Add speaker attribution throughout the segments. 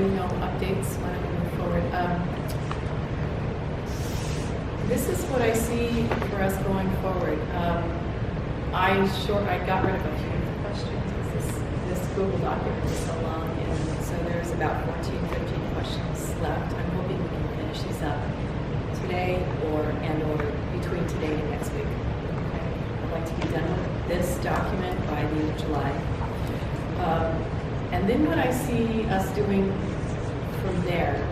Speaker 1: you no updates, why don't we move forward? This is what I see for us going forward. I got rid of a few of the questions. This Google document is so long, and so there's about 14, 15 questions left. I'm hoping we can finish these up today or between today and next week. Okay. I'd like to be done with this document by the end of July. And then what I see us doing from there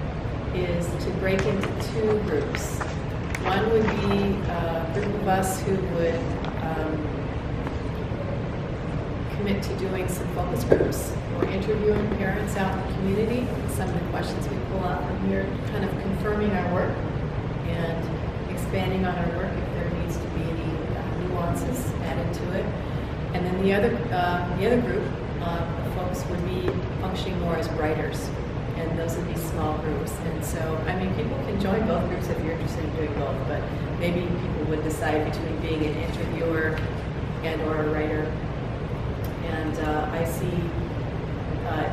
Speaker 1: is to break into two groups. One would be a group of us who would commit to doing some focus groups or interviewing parents out in the community. Some of the questions we pull out from here, kind of confirming our work and expanding on our work if there needs to be any nuances added to it. And then the other group of folks would be functioning more as writers, and those would be small groups. And so, I mean, people can join both groups if you're interested in doing both, but maybe people would decide between being an interviewer and or a writer. And I see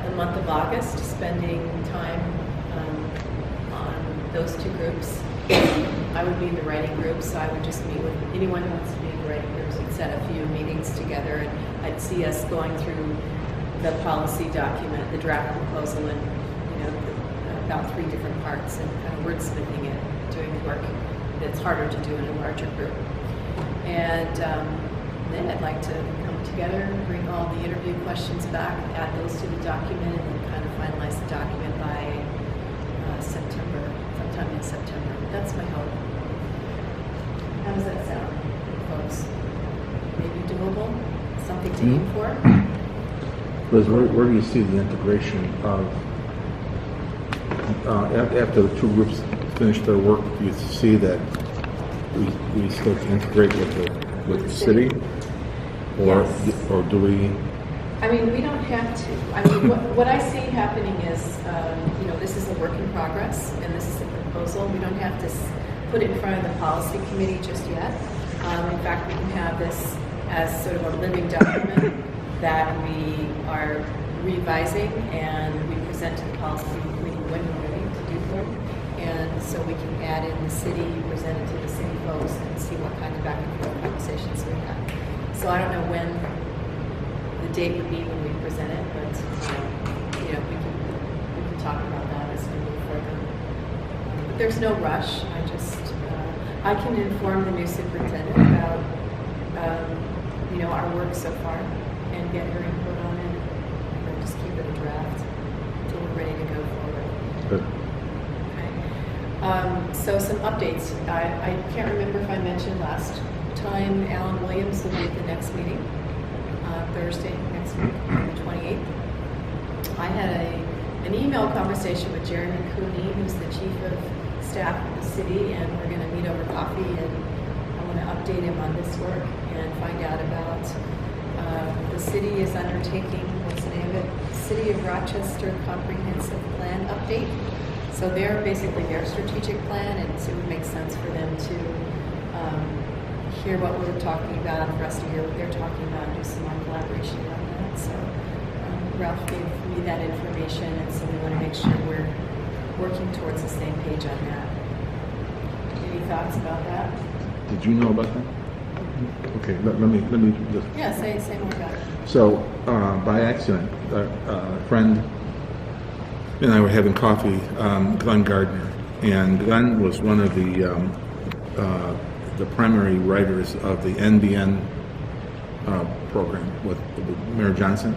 Speaker 1: the month of August spending time on those two groups. I would be in the writing group, so I would just meet with anyone who wants to be in the writing groups. We'd set a few meetings together, and I'd see us going through the policy document, the draft proposal, and about 3 different parts, and kind of wordsmithing it, doing work that's harder to do in a larger group. And then I'd like to come together, bring all the interview questions back, add those to the document, and then kind of finalize the document by September, sometime in September. That's my hope. How does that sound, folks? Maybe doable? Something to aim for?
Speaker 2: Liz, where do you see the integration of, after the two groups finish their work, do you see that we still integrate with the city? Or, yes. Or do we?
Speaker 1: I mean, we don't have to. I mean, what I see happening is, this is a work in progress, and this is a proposal. We don't have to put it in front of the policy committee just yet. In fact, we can have this as sort of a living document that we are revising and we present to the policy committee when we're ready to do so. And so we can add in the city, present it to the city folks, and see what kind of back and forth conversations we have. So I don't know when the date would be when we present it, but we can talk about that as we move further. But there's no rush. I can inform the new superintendent about our work so far and get her input on it, and just keep it a draft until we're ready to go forward.
Speaker 2: Good.
Speaker 1: Okay. So some updates. I can't remember if I mentioned last time Alan Williams will be at the next meeting, Thursday next week, on the 28th. I had an email conversation with Jeremy Cooney, who's the chief of staff of the city, and we're going to meet over coffee, and I want to update him on this work and find out about the city is undertaking, what's the name of it? City of Rochester Comprehensive Plan Update. So they're basically their strategic plan, and so it would make sense for them to hear what we're talking about, and for us to hear what they're talking about, and do some more collaboration on that. So Ralph gave me that information, and so we want to make sure we're working towards the same page on that. Any thoughts about that?
Speaker 2: Did you know about that? Okay, let me just.
Speaker 1: Yeah, say more about it.
Speaker 2: So, by accident, a friend and I were having coffee, Glenn Gardner, and Glenn was one of the primary writers of the NBN program with Mayor Johnson.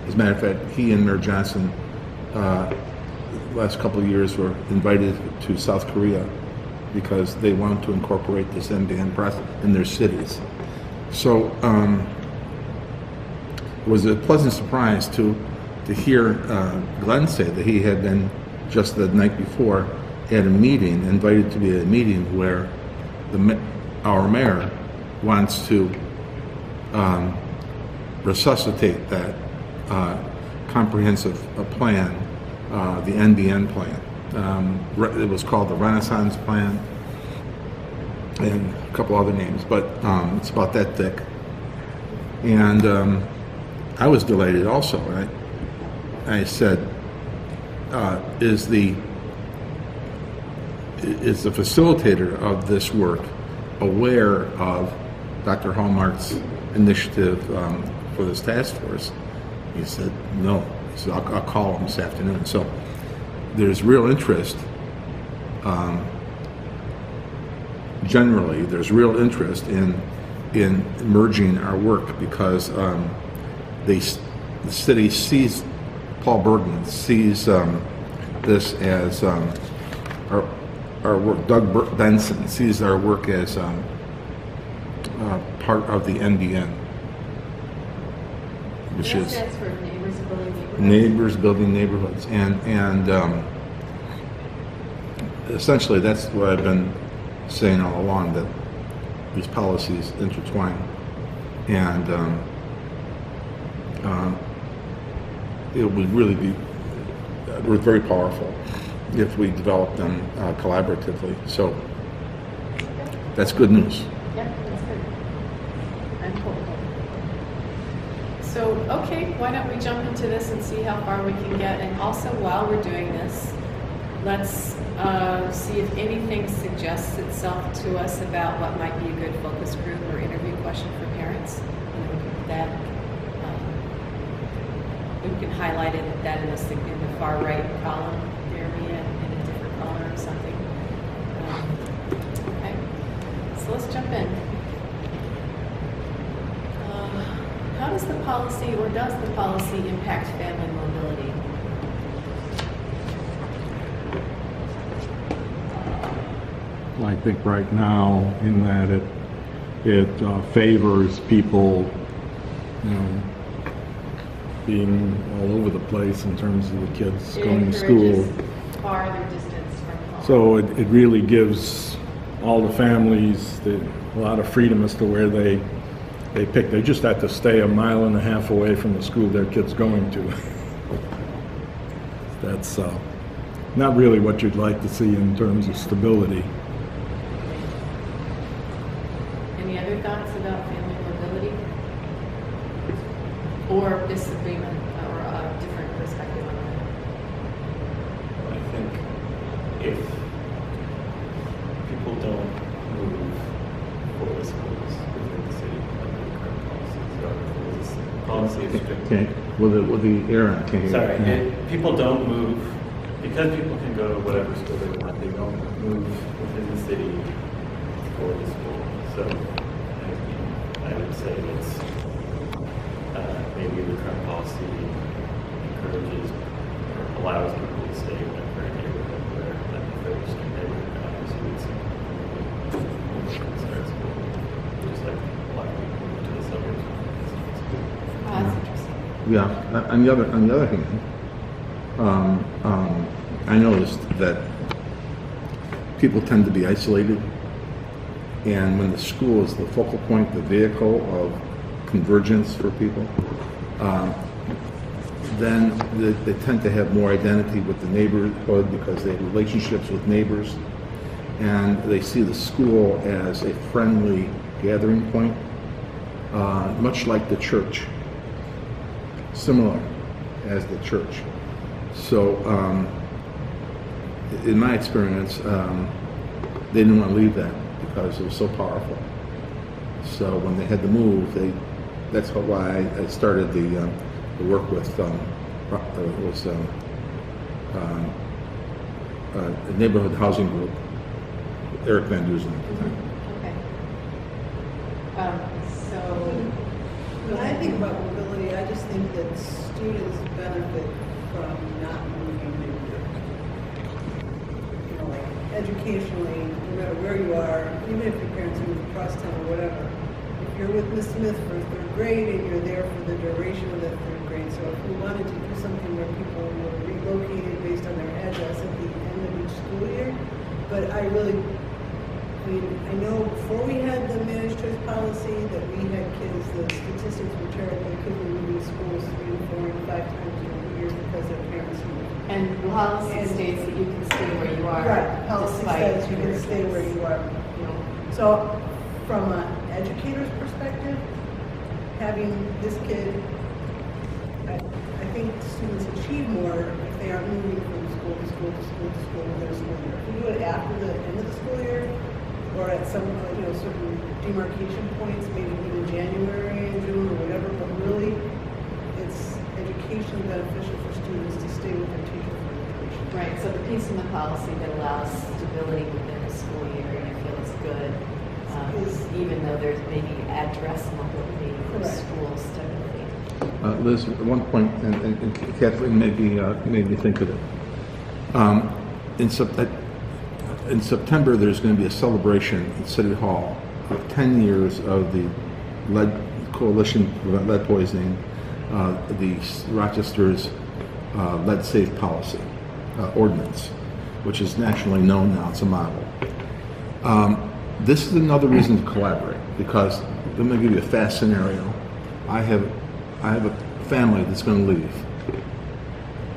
Speaker 2: As a matter of fact, he and Mayor Johnson, last couple of years, were invited to South Korea because they wanted to incorporate this NBN process in their cities. So it was a pleasant surprise to hear Glenn say that he had been, just the night before, at a meeting, invited to be at a meeting where our mayor wants to resuscitate that comprehensive plan, the NBN plan. It was called the Renaissance Plan, and a couple other names, but it's about that thick. And I was delighted also. I said, is the facilitator of this work aware of Dr. Hallmark's initiative for this task force? He said, no. He said, I'll call him this afternoon. So there's real interest. Generally, there's real interest in merging our work because the city sees, Paul Bergman sees this as our work. Doug Benson sees our work as part of the NBN, which is
Speaker 1: stands for Neighbors Building Neighborhoods.
Speaker 2: Neighbors Building Neighborhoods, and essentially that's what I've been saying all along, that these policies intertwine, and it would really be very powerful if we develop them collaboratively. So that's good news.
Speaker 1: Yep, that's good. I'm hopeful. So, okay, why don't we jump into this and see how far we can get? And also, while we're doing this, let's see if anything suggests itself to us about what might be a good focus group or interview question for parents. We can highlight that in the far right column there, in a different color or something. Okay, so let's jump in. How does the policy, or does the policy, impact family mobility?
Speaker 3: I think right now, in that it favors people, being all over the place in terms of the kids going to school.
Speaker 1: Farther distance from home.
Speaker 3: So it really gives all the families a lot of freedom as to where they pick. They just have to stay 1.5 miles away from the school their kid's going to. That's not really what you'd like to see in terms of stability.
Speaker 1: Any other thoughts about family mobility? Or disagreement, or a different perspective on that?
Speaker 4: I think if people don't move for the schools within the city under the current policies, or if the policy is strict.
Speaker 2: Okay, with the Aaron, can you?
Speaker 4: Sorry, if people don't move, because people can go to whatever school they want, they don't move within the city for the school. So I would say it's maybe the current policy encourages or allows people to stay in their current neighborhood where like if they're just a neighborhood, obviously it's starts school, just like a lot of people move to the suburbs.
Speaker 1: Oh, that's interesting.
Speaker 2: Yeah. On the other hand, I noticed that people tend to be isolated, and when the school is the focal point, the vehicle of convergence for people, then they tend to have more identity with the neighborhood because they have relationships with neighbors, and they see the school as a friendly gathering point, much like the church, similar as the church. So in my experience, they didn't want to leave that because it was so powerful. So when they had to move, that's why I started the work with a neighborhood housing group, Eric Van Duzen at the time.
Speaker 1: Okay. So,
Speaker 5: When I think about mobility, I just think that students benefit from not moving neighborhood. Like educationally, no matter where you are, even if your parents move across town or whatever, if you're with Miss Smith for 3rd grade and you're there for the duration of that 3rd grade, so if we wanted to do something where people were relocated based on their address at the end of each school year, but I know before we had the managed choice policy that we had kids, the statistics were terrible, they couldn't move to schools 3, 4, and 5 times in a year because their parents moved.
Speaker 1: and the policy states that you can stay where you are.
Speaker 5: Right, policy
Speaker 1: despite
Speaker 5: says you
Speaker 1: your
Speaker 5: can stay
Speaker 1: choice.
Speaker 5: where you are. So from an educator's perspective, having this kid I think students achieve more if they aren't moving from school to school to school to school in their school year. If you do it after the end of the school year, or at some, certain demarcation points, maybe even January and June or whatever, but really, it's education beneficial for students to stay with their teacher for education.
Speaker 1: Right, so the piece in the policy that allows stability within the school year, and I feel is good, even though there's maybe address mobility for
Speaker 5: Correct.
Speaker 1: school stability.
Speaker 2: Liz, at one point, and Kathleen made me think of it. In September, there's going to be a celebration at City Hall of 10 years of the lead coalition to prevent lead poisoning, the Rochester's lead safe policy ordinance, which is nationally known now. It's a model. This is another reason to collaborate, because let me give you a fast scenario. I have a family that's going to leave,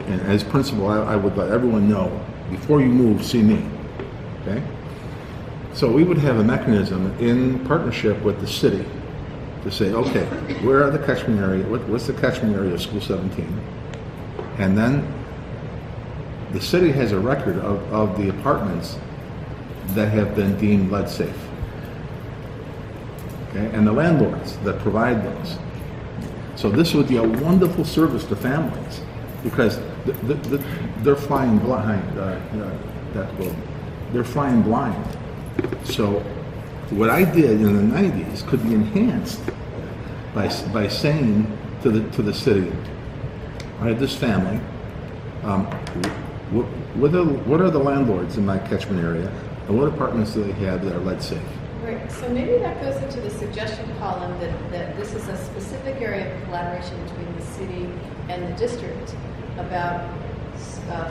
Speaker 2: and as principal, I would let everyone know, before you move, see me. Okay? So we would have a mechanism in partnership with the city to say, okay, where are the catchment area? What's the catchment area of School 17? And then the city has a record of the apartments that have been deemed lead safe. Okay? And the landlords that provide those. So this would be a wonderful service to families, because they're flying blind. They're flying blind. So what I did in the 90s could be enhanced by saying to the city, I have this family. What are the landlords in my catchment area, and what apartments do they have that are lead safe?
Speaker 1: Right, so maybe that goes into the suggestion column that this is a specific area of collaboration between the city and the district about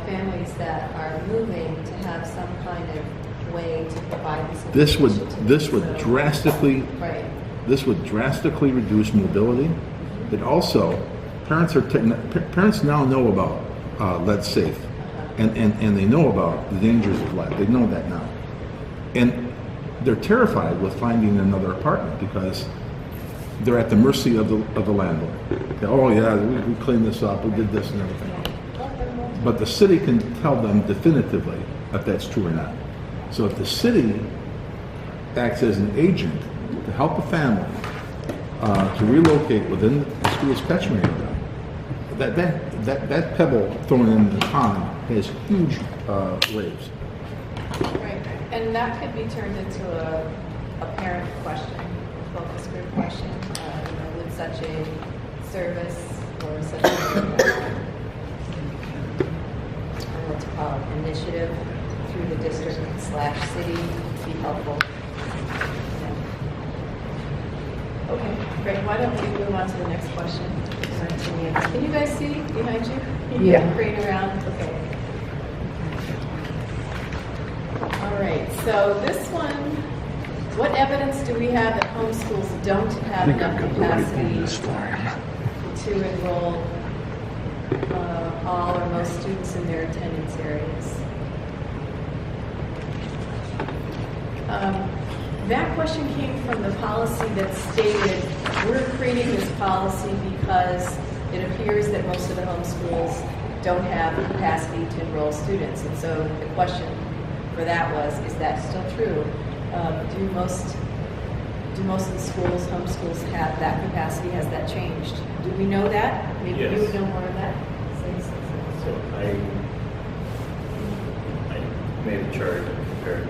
Speaker 1: families that are moving to have some kind of way to provide this information.
Speaker 2: This would drastically
Speaker 1: right.
Speaker 2: This would drastically reduce mobility. It also, parents now know about lead safe, and they know about the dangers of lead. They know that now, and they're terrified with finding another apartment because they're at the mercy of the landlord. Oh yeah, we cleaned this up, we did this and everything. But the city can tell them definitively if that's true or not. So if the city acts as an agent to help a family to relocate within the school's catchment area, that pebble thrown in the pond has huge waves.
Speaker 1: Right, and that could be turned into a parent question, focus group question. Would such a service or such a what to call it, initiative through the district/city be helpful? Okay, great. Why don't we move on to the next question? Can you guys see behind you?
Speaker 6: Yeah.
Speaker 1: Crane around. Okay. All right. So this one, what evidence do we have that homeschools don't have enough capacity to enroll all or most students in their attendance areas? That question came from the policy that stated, we're creating this policy because it appears that most of the homeschools don't have the capacity to enroll students. And so the question for that was, is that still true? Do most of the schools, homeschools, have that capacity? Has that changed? Do we know that? Maybe
Speaker 4: Yes.
Speaker 1: you would know more of that.
Speaker 4: So I made a chart and compared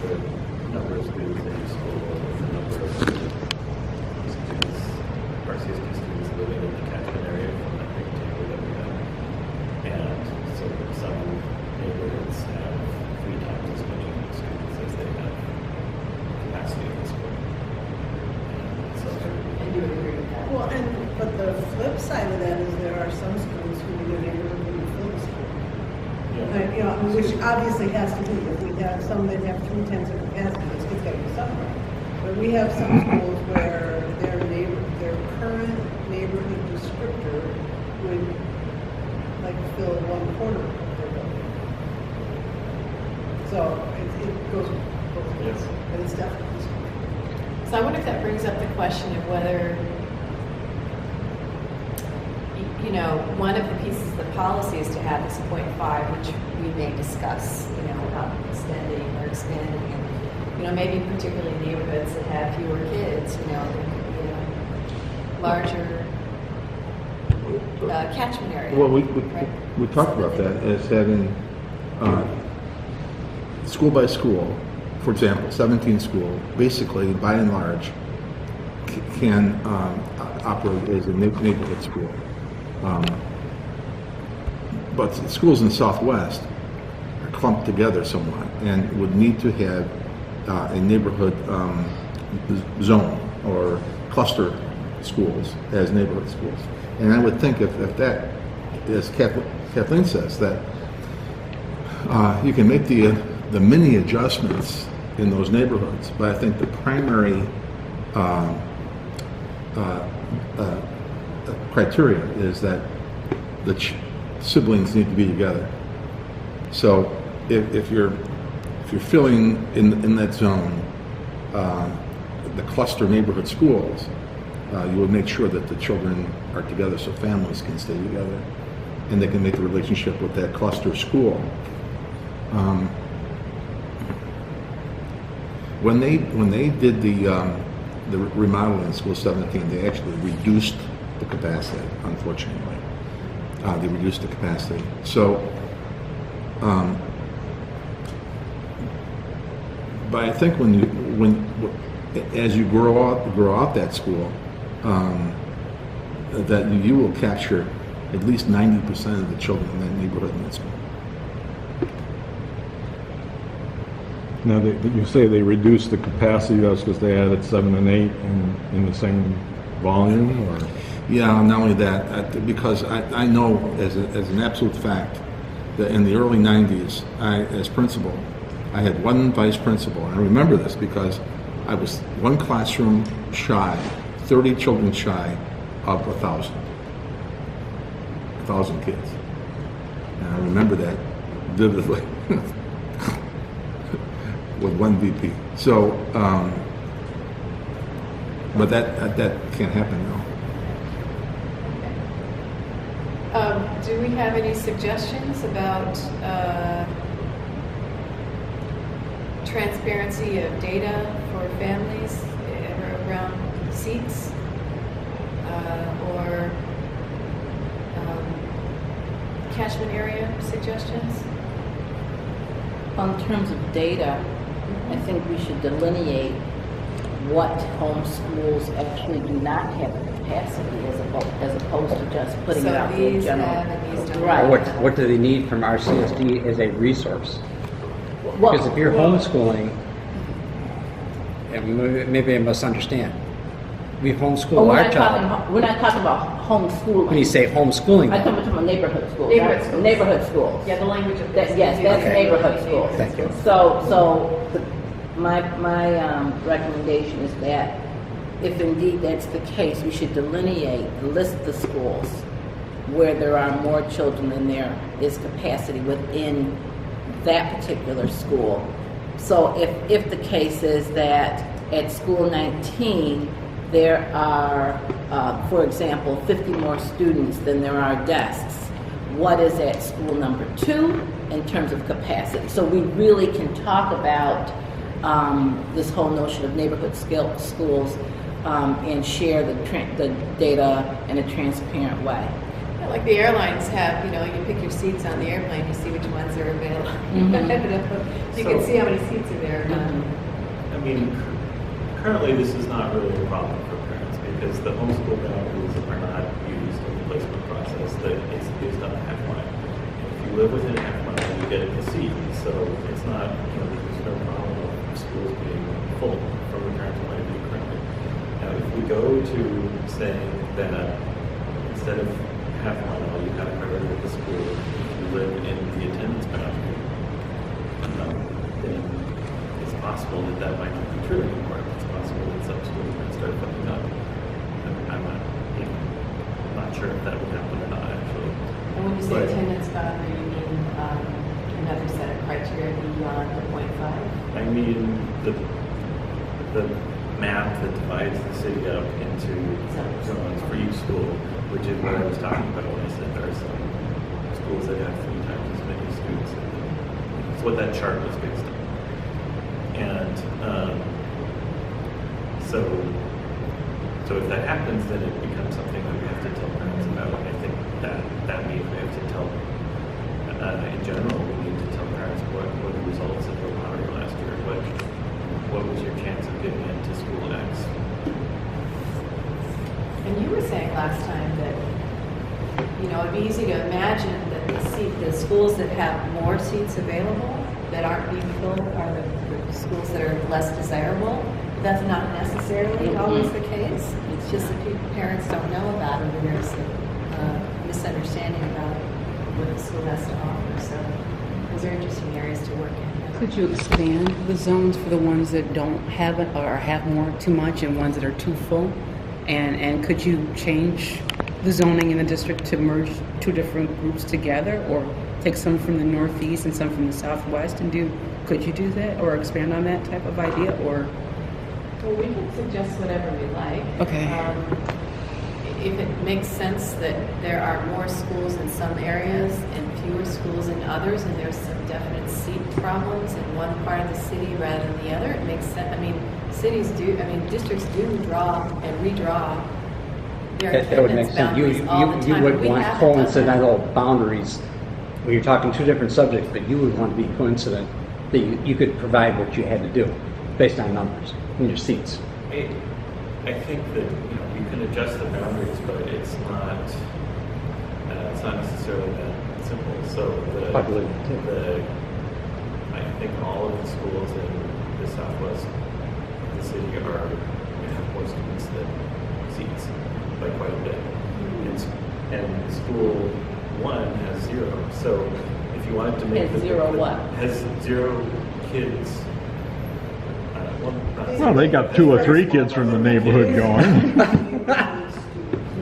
Speaker 4: the number of students in each school with the number of students, RCSP students living in the catchment area from that big table that we have. And so some neighborhoods have 3 times as many students as they have capacity in the school. And so
Speaker 1: And you would agree with that?
Speaker 5: Well, but the flip side of that is there are some schools who in your neighborhood wouldn't fill the school. Which obviously has to do with, we have some that have 3 times the capacity, it's got to be somewhere. But we have some schools where their current neighborhood descriptor would like fill 1/4 of their building. So it goes both ways, but it's definitely.
Speaker 1: So I wonder if that brings up the question of whether, you know, one of the pieces of the policy is to have this 0.5, which we may discuss, you know, about extending or expanding. And, you know, maybe particularly neighborhoods that have fewer kids, you know, there could be a larger catchment area.
Speaker 2: Well,
Speaker 1: right?
Speaker 2: we talked about that as having school by school, for example, 17 school, basically, by and large, can operate as a neighborhood school. But schools in the Southwest are clumped together somewhat and would need to have a neighborhood zone or cluster schools as neighborhood schools. And I would think if that, as Kathleen says, that you can make the mini adjustments in those neighborhoods, but I think the primary criteria is that the siblings need to be together. So if you're filling in that zone the cluster neighborhood schools, you would make sure that the children are together so families can stay together and they can make a relationship with that cluster school. When they did the remodeling in School 17, they actually reduced the capacity, unfortunately. They reduced the capacity. So, but I think as you grow out that school, that you will capture at least 90% of the children in that neighborhood in that school.
Speaker 3: Now, you say they reduced the capacity, that's because they added 7 and 8 in the same volume, or?
Speaker 2: Yeah, not only that, because I know as an absolute fact that in the early 90s, as principal, I had one vice principal, and I remember this because I was one classroom shy, 30 children shy of 1,000 kids. And I remember that vividly with one VP. So, but that can't happen now.
Speaker 1: Do we have any suggestions about transparency of data for families around seats or catchment area suggestions?
Speaker 6: Well, in terms of data, I think we should delineate what homeschools actually do not have the capacity as opposed to just putting it out
Speaker 1: So
Speaker 6: there
Speaker 1: these
Speaker 6: general.
Speaker 1: have and these don't.
Speaker 6: Right.
Speaker 7: What do they need from RCSD as a resource?
Speaker 6: Well,
Speaker 7: Because if you're homeschooling, and maybe I misunderstand, we homeschool
Speaker 6: we're
Speaker 7: our
Speaker 6: not
Speaker 7: child.
Speaker 6: we're not talking about homeschooling.
Speaker 7: When you say homeschooling,
Speaker 6: I'm talking about neighborhood schools.
Speaker 1: Neighborhood
Speaker 6: That's
Speaker 1: schools.
Speaker 6: Neighborhood schools.
Speaker 1: Yeah, the language of
Speaker 6: That,
Speaker 1: this.
Speaker 6: yes, that's
Speaker 7: Okay.
Speaker 6: neighborhood schools.
Speaker 7: Thank you.
Speaker 6: So my recommendation is that if indeed that's the case, we should delineate and list the schools where there are more children than there is capacity within that particular school. So if the case is that at school 19, there are, for example, 50 more students than there are desks, what is at school number 2 in terms of capacity? So we really can talk about this whole notion of neighborhood schools and share the data in a transparent way.
Speaker 1: Yeah, like the airlines have, you know, you pick your seats on the airplane, you see which ones are available. You can see how many seats are there.
Speaker 4: I mean, currently this is not really a problem for parents because the homeschool boundaries are not used in the placement process. That it's based on a half mile. If you live within a half mile, you get the seat. So it's not, you know, there's no problem of schools being full from the parent's point of view currently. Now, if we go to saying that instead of half mile, you have priority at the school, if you live in the attendance boundary, then it's possible that might not be true anymore. It's possible that some schools might start filling up. I'm not, you know, not sure if that would happen or not, actually.
Speaker 1: And when you say
Speaker 4: But-
Speaker 1: attendance boundary, you mean another set of criteria beyond the 0.5?
Speaker 4: I mean, the map that divides the city up into zones for each school which is what I was talking about when I said there are some schools that have 3 times as many students. It's what that chart was based on. And so if that happens, then it becomes something that we have to tell parents about. And I think that means we have to tell, in general, we need to tell parents what were the results of the lottery last year. What was your chance of getting into school X?
Speaker 1: And you were saying last time that, it'd be easy to imagine that the schools that have more seats available that aren't being filled are the schools that are less desirable. That's not necessarily always the case. It's just that parents don't know about it, and there's a misunderstanding about what the school has to offer. So those are interesting areas to work in.
Speaker 8: Could you expand the zones for the ones that don't have it or have more too much and ones that are too full? And could you change the zoning in the district to merge 2 different groups together, or take some from the northeast and some from the southwest and could you do that or expand on that type of idea, or?
Speaker 1: Well, we can suggest whatever we like.
Speaker 8: Okay.
Speaker 1: If it makes sense that there are more schools in some areas and fewer schools in others, and there's some definite seat problems in one part of the city rather than the other, it makes sense. Districts do draw and redraw their
Speaker 7: That would make
Speaker 1: attendance
Speaker 7: sense.
Speaker 1: boundaries all the
Speaker 7: You
Speaker 1: time.
Speaker 7: would
Speaker 1: We
Speaker 7: want
Speaker 1: haven't done that.
Speaker 7: coincidental boundaries when you're talking 2 different subjects, but you would want to be coincident that you could provide what you had to do based on numbers in your seats.
Speaker 4: I think that you can adjust the boundaries, but it's not necessarily that simple. So I think all of the schools in the southwest of the city have more students than seats by quite a bit, and school 1 has 0. So if you wanted to make
Speaker 6: Has 0 what?
Speaker 4: Has 0 kids.
Speaker 3: Well, they got 2 or 3 kids from the neighborhood going.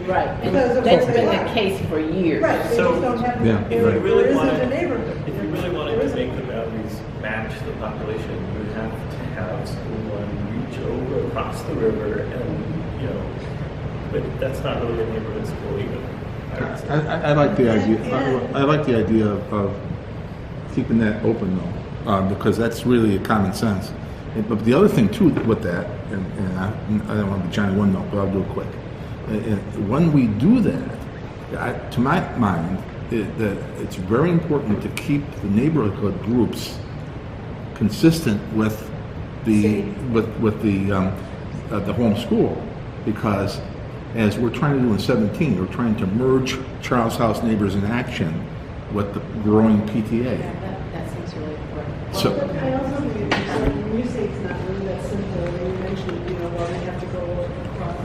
Speaker 6: Right, and
Speaker 5: Because of
Speaker 6: that's
Speaker 5: where
Speaker 6: been
Speaker 5: they
Speaker 6: the
Speaker 5: are.
Speaker 6: case for years.
Speaker 5: Right, they
Speaker 4: So,
Speaker 5: just don't have,
Speaker 2: yeah,
Speaker 5: there
Speaker 2: right.
Speaker 5: there
Speaker 4: Really
Speaker 5: isn't
Speaker 4: wanted-
Speaker 5: a neighborhood.
Speaker 4: If you really wanted to make the boundaries match the population, you would have to have school 1 reach over across the river, and but that's not really a neighborhood school either. I would say.
Speaker 2: I like the idea. I like the idea of keeping that open though, because that's really a common sense. But the other thing too with that, and I don't want to be Johnny One Note, but I'll do it quick. When we do that, to my mind, it's very important to keep the neighborhood groups consistent with the home school, because as we're trying to do in 17, we're trying to merge Charles House Neighbors in Action with the growing PTA.
Speaker 1: Yeah, that seems really important.
Speaker 2: So-
Speaker 5: But I also think, when you say it's not really that simple, and you mentioned, they have to go across.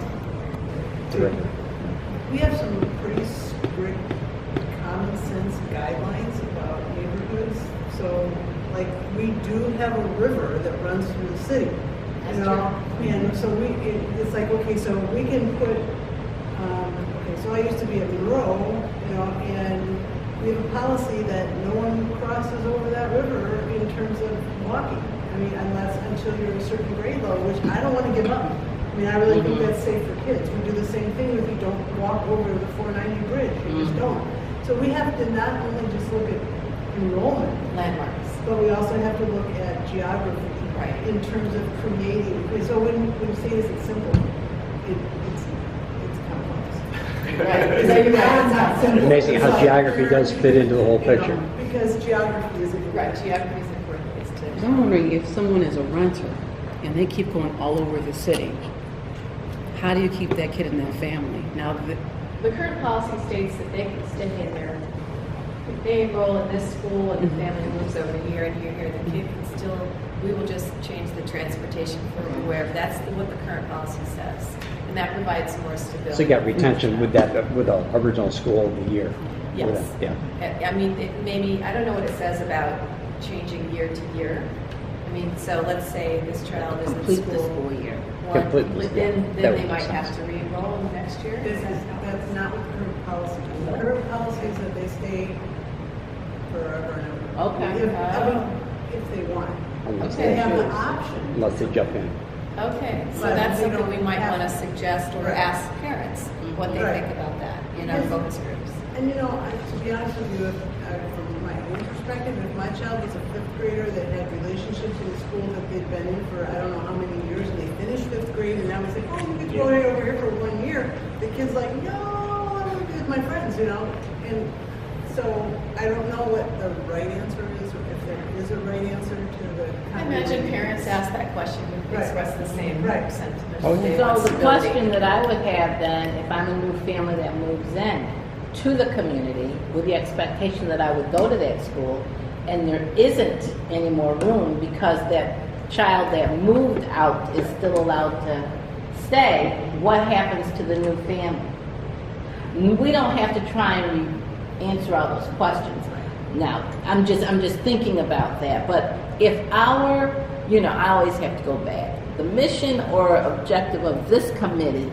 Speaker 5: We have some pretty strict common sense guidelines about neighborhoods. So, like, we do have a river that runs through the city.
Speaker 1: That's true.
Speaker 5: And so it's like, okay, so we can put, so I used to be at Monroe, and we have a policy that no one crosses over that river in terms of walking. Until you're a certain grade level, which I don't want to give up. I really think that's safe for kids. We do the same thing if you don't walk over the 490 bridge. You just don't. So we have to not only just look at enrollment,
Speaker 1: Landmarks.
Speaker 5: but we also have to look at geography,
Speaker 1: Right.
Speaker 5: in terms of creating. So when you say this, it's simple. It's complex.
Speaker 1: Right. So you're right, it's not simple.
Speaker 7: Amazing how geography does fit into the whole picture.
Speaker 5: Because geography is a
Speaker 1: Right, geography is important. It's to.
Speaker 8: I'm wondering if someone is a renter and they keep going all over the city, how do you keep that kid in that family? Now,
Speaker 1: The current policy states that they can stay in there. If they enroll in this school and the family moves over here and here, the kid can still, we will just change the transportation for wherever. That's what the current policy says. And that provides more stability.
Speaker 7: So you got retention with the original school of the year.
Speaker 1: Yes.
Speaker 7: Yeah.
Speaker 1: It maybe, I don't know what it says about changing year to year. So let's say this child is in
Speaker 6: Complete the
Speaker 1: school.
Speaker 6: school year.
Speaker 1: Then
Speaker 7: That
Speaker 1: they
Speaker 7: would make
Speaker 1: might
Speaker 7: sense.
Speaker 1: have to re-enroll next year.
Speaker 5: That's not what the current policy is. The current policy is that they stay forever and ever.
Speaker 6: Okay.
Speaker 5: If they want.
Speaker 7: Unless
Speaker 5: They have the
Speaker 7: they-
Speaker 5: option.
Speaker 7: Unless they jump in.
Speaker 1: Okay, so
Speaker 5: But
Speaker 1: that's
Speaker 5: we
Speaker 1: something
Speaker 5: don't
Speaker 1: we might
Speaker 5: have-
Speaker 1: want to suggest or
Speaker 5: Right.
Speaker 1: ask parents what they
Speaker 5: Right.
Speaker 1: think about that in our
Speaker 5: Yes.
Speaker 1: focus groups.
Speaker 5: And to be honest with you, from my own perspective, if my child was a fifth grader that had relationships in the school that they'd been in for I don't know how many years, and they finished fifth grade, and I was like, oh, you get to go over here for 1 year, the kid's like, no, I want to be with my friends, And so I don't know what the right answer is, or if there is a right answer to the.
Speaker 1: I imagine parents ask that question and
Speaker 5: Right.
Speaker 1: express the same
Speaker 5: Right.
Speaker 1: sentiment.
Speaker 2: Oh,
Speaker 1: They
Speaker 6: So
Speaker 1: want
Speaker 6: the
Speaker 1: stability.
Speaker 6: question that I would have then, if I'm a new family that moves in to the community with the expectation that I would go to that school, and there isn't any more room because that child that moved out is still allowed to stay, what happens to the new family? We don't have to try and answer all those questions. Now, I'm just thinking about that. But if I always have to go back. The mission or objective of this committee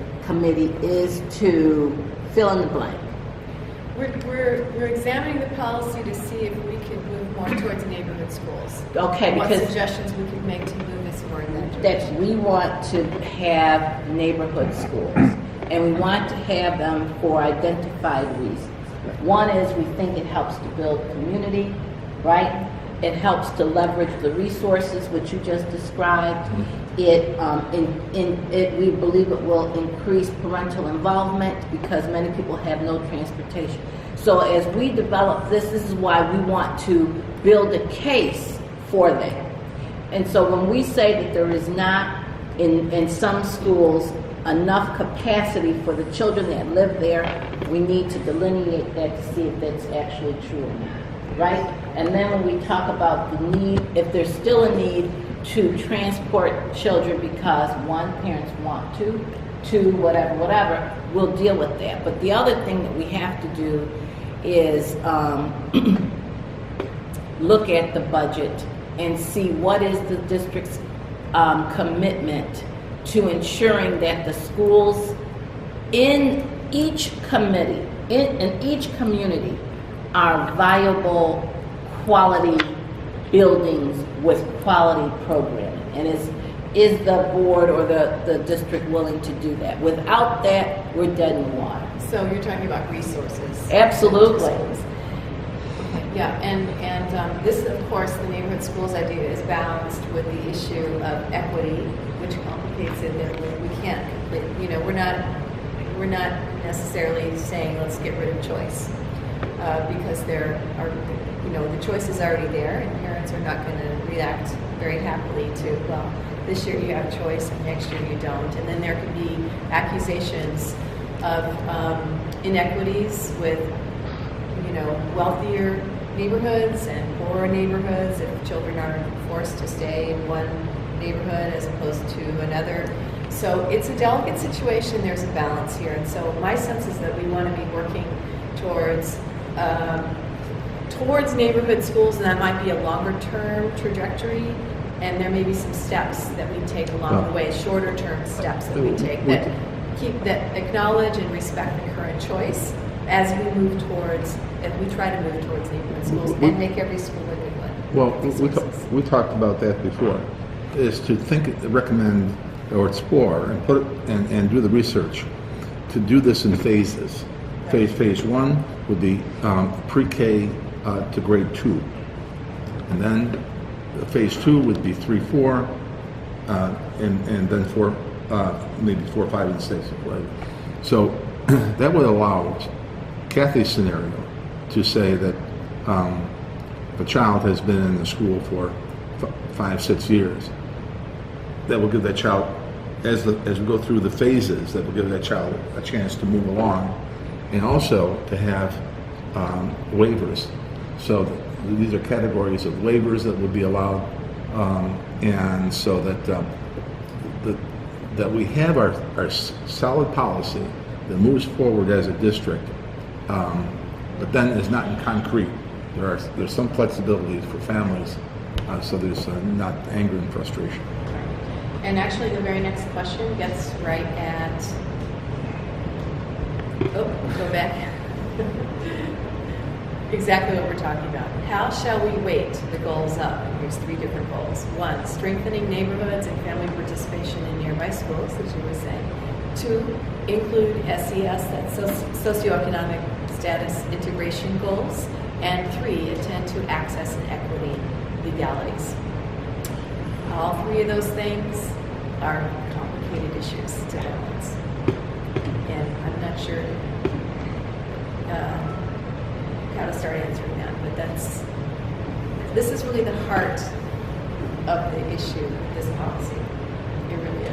Speaker 6: is to fill in the blank.
Speaker 1: We're examining the policy to see if we can move more towards neighborhood schools.
Speaker 6: Okay,
Speaker 1: And what
Speaker 6: because
Speaker 1: suggestions we could make to move us more in that direction.
Speaker 6: that we want to have neighborhood schools, and we want to have them for identified reasons. One is we think it helps to build community, right? It helps to leverage the resources which you just described. We believe it will increase parental involvement because many people have no transportation. So as we develop this is why we want to build a case for that. And so when we say that there is not in some schools enough capacity for the children that live there, we need to delineate that to see if that's actually true or not, right? And then when we talk about the need, if there's still a need to transport children because one, parents want to, two, whatever, we'll deal with that. But the other thing that we have to do is look at the budget and see what is the district's commitment to ensuring that the schools in each committee, in each community, are viable, quality buildings with quality programming. And is the board or the district willing to do that? Without that, we're dead in the water.
Speaker 1: So you're talking about resources.
Speaker 6: Absolutely.
Speaker 1: Okay, yeah, and this, of course, the neighborhood schools idea is balanced with the issue of equity, which complicates it. That we can't, we're not necessarily saying let's get rid of choice because there are, the choice is already there, and parents are not going to react very happily to, well, this year you have choice and next year you don't, and then there can be accusations of inequities with wealthier neighborhoods and poorer neighborhoods if children are forced to stay in one neighborhood as opposed to another. So it's a delicate situation. There's a balance here, and so my sense is that we want to be working towards neighborhood schools, and that might be a longer term trajectory. And there may be some steps that we take along the way, shorter term steps that we take that acknowledge and respect the current choice as we try to move towards neighborhood schools and make every school a good one.
Speaker 2: Well, we talked about that before, is to recommend, or explore, and do the research, to do this in phases. Phase 1 would be pre-K to grade 2. And then phase 2 would be 3, 4, and then 4, maybe 4, 5, and 6. Right? So that would allow Kathy's scenario to say that if a child has been in the school for 5, 6 years, that will give that child, as we go through the phases, that will give that child a chance to move along, and also to have waivers. So these are categories of waivers that would be allowed, and so that we have our solid policy that moves forward as a district, but then is not in concrete. There's some flexibility for families, so there's not anger and frustration.
Speaker 1: And actually, the very next question gets right at. Oh, go back. Exactly what we're talking about. How shall we weight the goals up? And here's 3 different goals. 1, strengthening neighborhoods and family participation in schools, as you were saying. 2, include SES, that's socioeconomic status integration goals. And 3, attend to access and equity legalities. All 3 of those things are complicated issues to balance. And I'm not sure how to start answering that, but this is really the heart of the issue of this policy. It really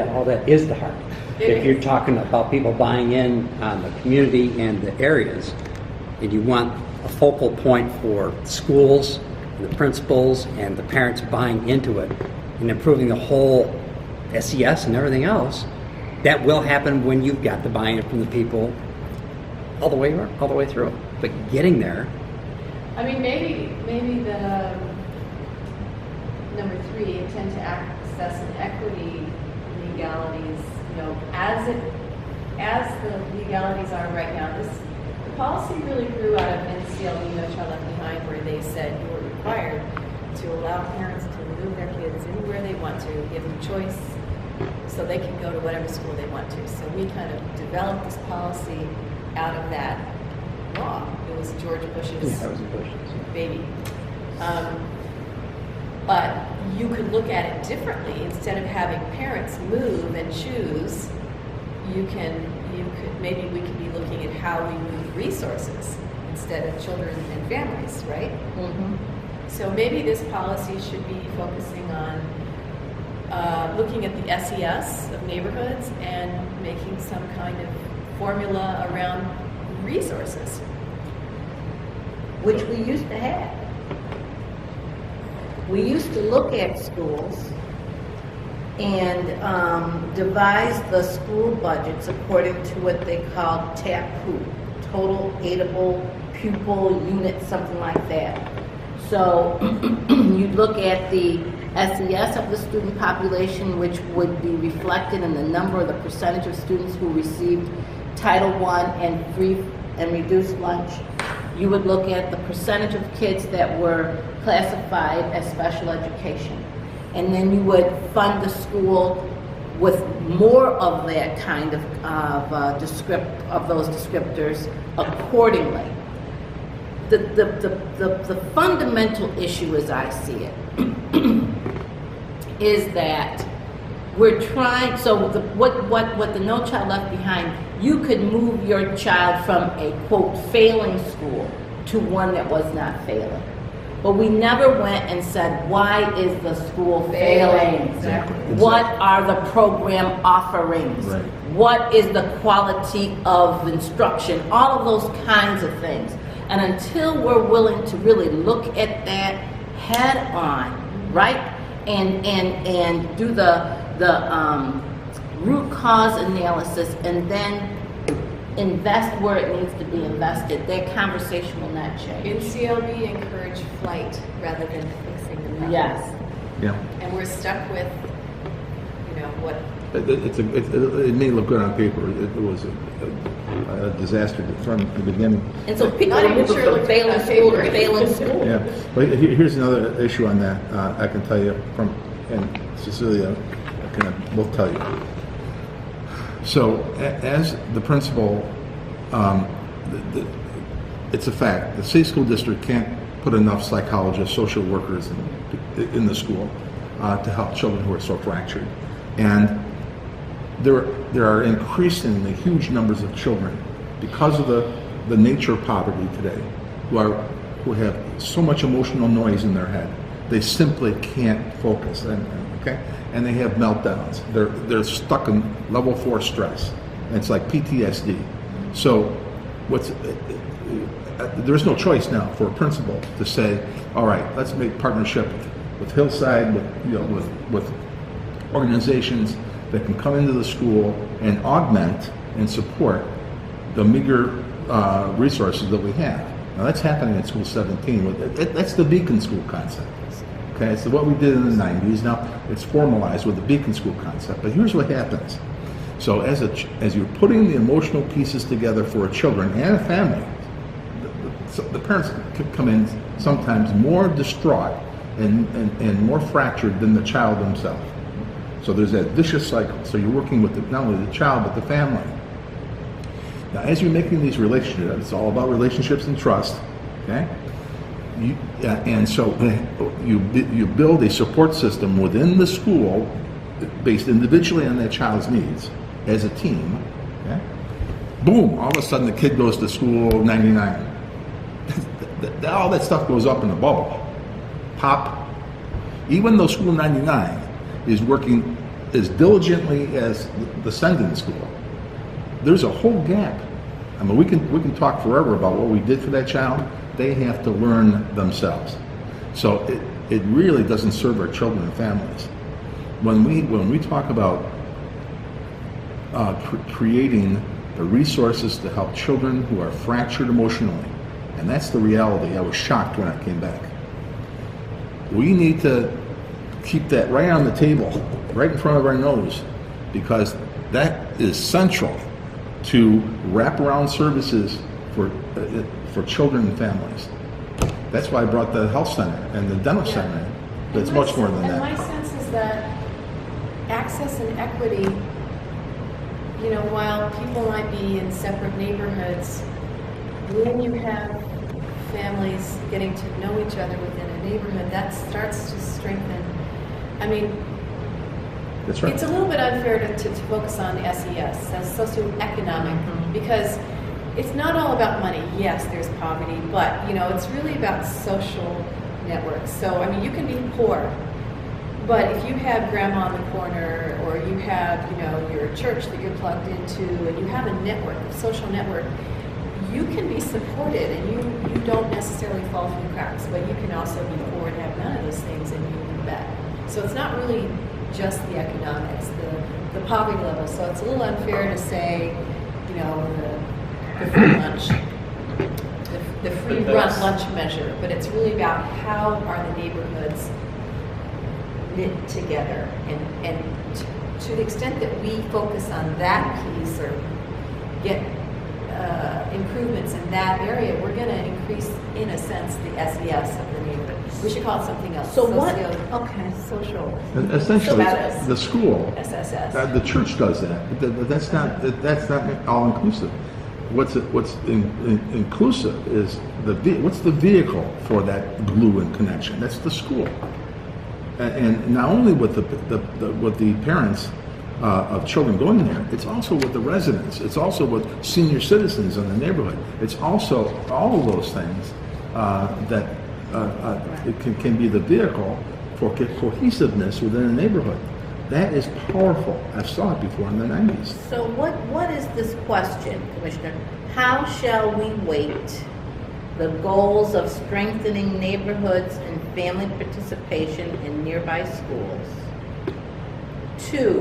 Speaker 1: is.
Speaker 7: All that is the heart.
Speaker 1: It
Speaker 7: If you're
Speaker 1: is.
Speaker 7: talking about people buying in on the community and the areas, and you want a focal point for schools, and the principals, and the parents buying into it, and improving the whole SES and everything else, that will happen when you've got the buy-in from the people all the way through. But getting there,
Speaker 1: I mean, maybe the number 3, attend to access and equity legalities. You know, as the legalities are right now, the policy really grew out of NCLE, No Child Left Behind, where they said you were required to allow parents to move their kids anywhere they want to, give them choice, so they can go to whatever school they want to. So we kind of developed this policy out of that law. It was George Bush's
Speaker 7: that was a push.
Speaker 1: baby. But you could look at it differently. Instead of having parents move and choose, maybe we could be looking at how we move resources instead of children and families, right?
Speaker 6: Mhm.
Speaker 1: So maybe this policy should be focusing on looking at the SES of neighborhoods and making some kind of formula around resources.
Speaker 6: Which we used to have. We used to look at schools and devise the school budgets according to what they called TAPU, Total Aidable Pupil Unit, something like that. So you'd look at the SES of the student population, which would be reflected in the number of the percentage of students who received Title I and free and reduced lunch. You would look at the percentage of kids that were classified as special education. And then you would fund the school with more of that kind of those descriptors accordingly. The fundamental issue, as I see it, is that we're trying. So what the No Child Left Behind, you could move your child from a quote failing school to one that was not failing. But we never went and said, why is the school failing?
Speaker 1: Exactly.
Speaker 6: What are the program offerings?
Speaker 2: Right.
Speaker 6: What is the quality of instruction? All of those kinds of things. And until we're willing to really look at that head on, right? And do the root cause analysis and then invest where it needs to be invested, that conversation will not change.
Speaker 1: NCLB encouraged flight rather than fixing the problem.
Speaker 6: Yes.
Speaker 2: Yeah.
Speaker 1: And we're stuck with, what.
Speaker 2: It may look good on paper. It was a disaster from the beginning.
Speaker 6: And so people
Speaker 1: Not
Speaker 6: are
Speaker 1: even
Speaker 6: moving
Speaker 1: sure
Speaker 6: from
Speaker 1: looking
Speaker 6: failing
Speaker 1: at
Speaker 6: school to
Speaker 1: paper.
Speaker 6: failing school.
Speaker 2: Yeah, but here's another issue on that. I can tell you and Cecilia can both tell you. So, as the principal, it's a fact. The state school district can't put enough psychologists, social workers in the school to help children who are so fractured. And there are increasingly huge numbers of children, because of the nature of poverty today, who have so much emotional noise in their head, they simply can't focus. And they have meltdowns. They're stuck in level 4 stress. And it's like PTSD. So there's no choice now for a principal to say, all right, let's make partnership with Hillside, with organizations that can come into the school and augment and support the meager resources that we have. Now that's happening at School 17. That's the Beacon School concept. Okay, so what we did in the 90s, now it's formalized with the Beacon School concept. But here's what happens. So as you're putting the emotional pieces together for a children and a family, so the parents come in sometimes more distraught and more fractured than the child themselves. So there's that vicious cycle. So you're working with not only the child, but the family. Now, as you're making these relationships, it's all about relationships and trust, okay? And so you build a support system within the school based individually on that child's needs as a team, okay? Boom, all of a sudden the kid goes to school 99. All that stuff goes up in a bubble. Pop. Even though school 99 is working as diligently as the send-in school, there's a whole gap. I mean, we can talk forever about what we did for that child. They have to learn themselves. So it really doesn't serve our children and families. When we talk about creating the resources to help children who are fractured emotionally, and that's the reality. I was shocked when I came back. We need to keep that right on the table, right in front of our nose, because that is central to wraparound services for children and families. That's why I brought the health center and the dental center in. But it's much more than that.
Speaker 1: And my sense is that access and equity, while people might be in separate neighborhoods, when you have families getting to know each other within a neighborhood, that starts to strengthen. I mean,
Speaker 2: That's right.
Speaker 1: it's a little bit unfair to focus on SES, as socioeconomic, because it's not all about money. Yes, there's poverty, but it's really about social networks. So, I mean, you can be poor, but if you have grandma on the corner, or you have, your church that you're plugged into, and you have a network, a social network, you can be supported, and you don't necessarily fall through the cracks, but you can also be poor and have none of those things, and you can bet. So it's not really just the economics, the poverty level. So it's a little unfair to say, the free lunch, the free lunch measure, but it's really about how are the neighborhoods knit together, and to the extent that we focus on that piece or get improvements in that area, we're going to increase, in a sense, the SES of the neighborhood. We should call it something else.
Speaker 6: So what?
Speaker 1: Okay. Social.
Speaker 2: Essentially,
Speaker 1: Status.
Speaker 2: the school,
Speaker 1: SSS.
Speaker 2: the church does that. But that's not all inclusive. What's inclusive is what's the vehicle for that glue and connection? That's the school, and not only with the parents of children going there, it's also with the residents. It's also with senior citizens in the neighborhood. It's also all of those things that it can be the vehicle for cohesiveness within a neighborhood. That is powerful. I saw it before in the 90s.
Speaker 6: So what is this question, Commissioner? How shall we weight the goals of strengthening neighborhoods and family participation in nearby schools? 2,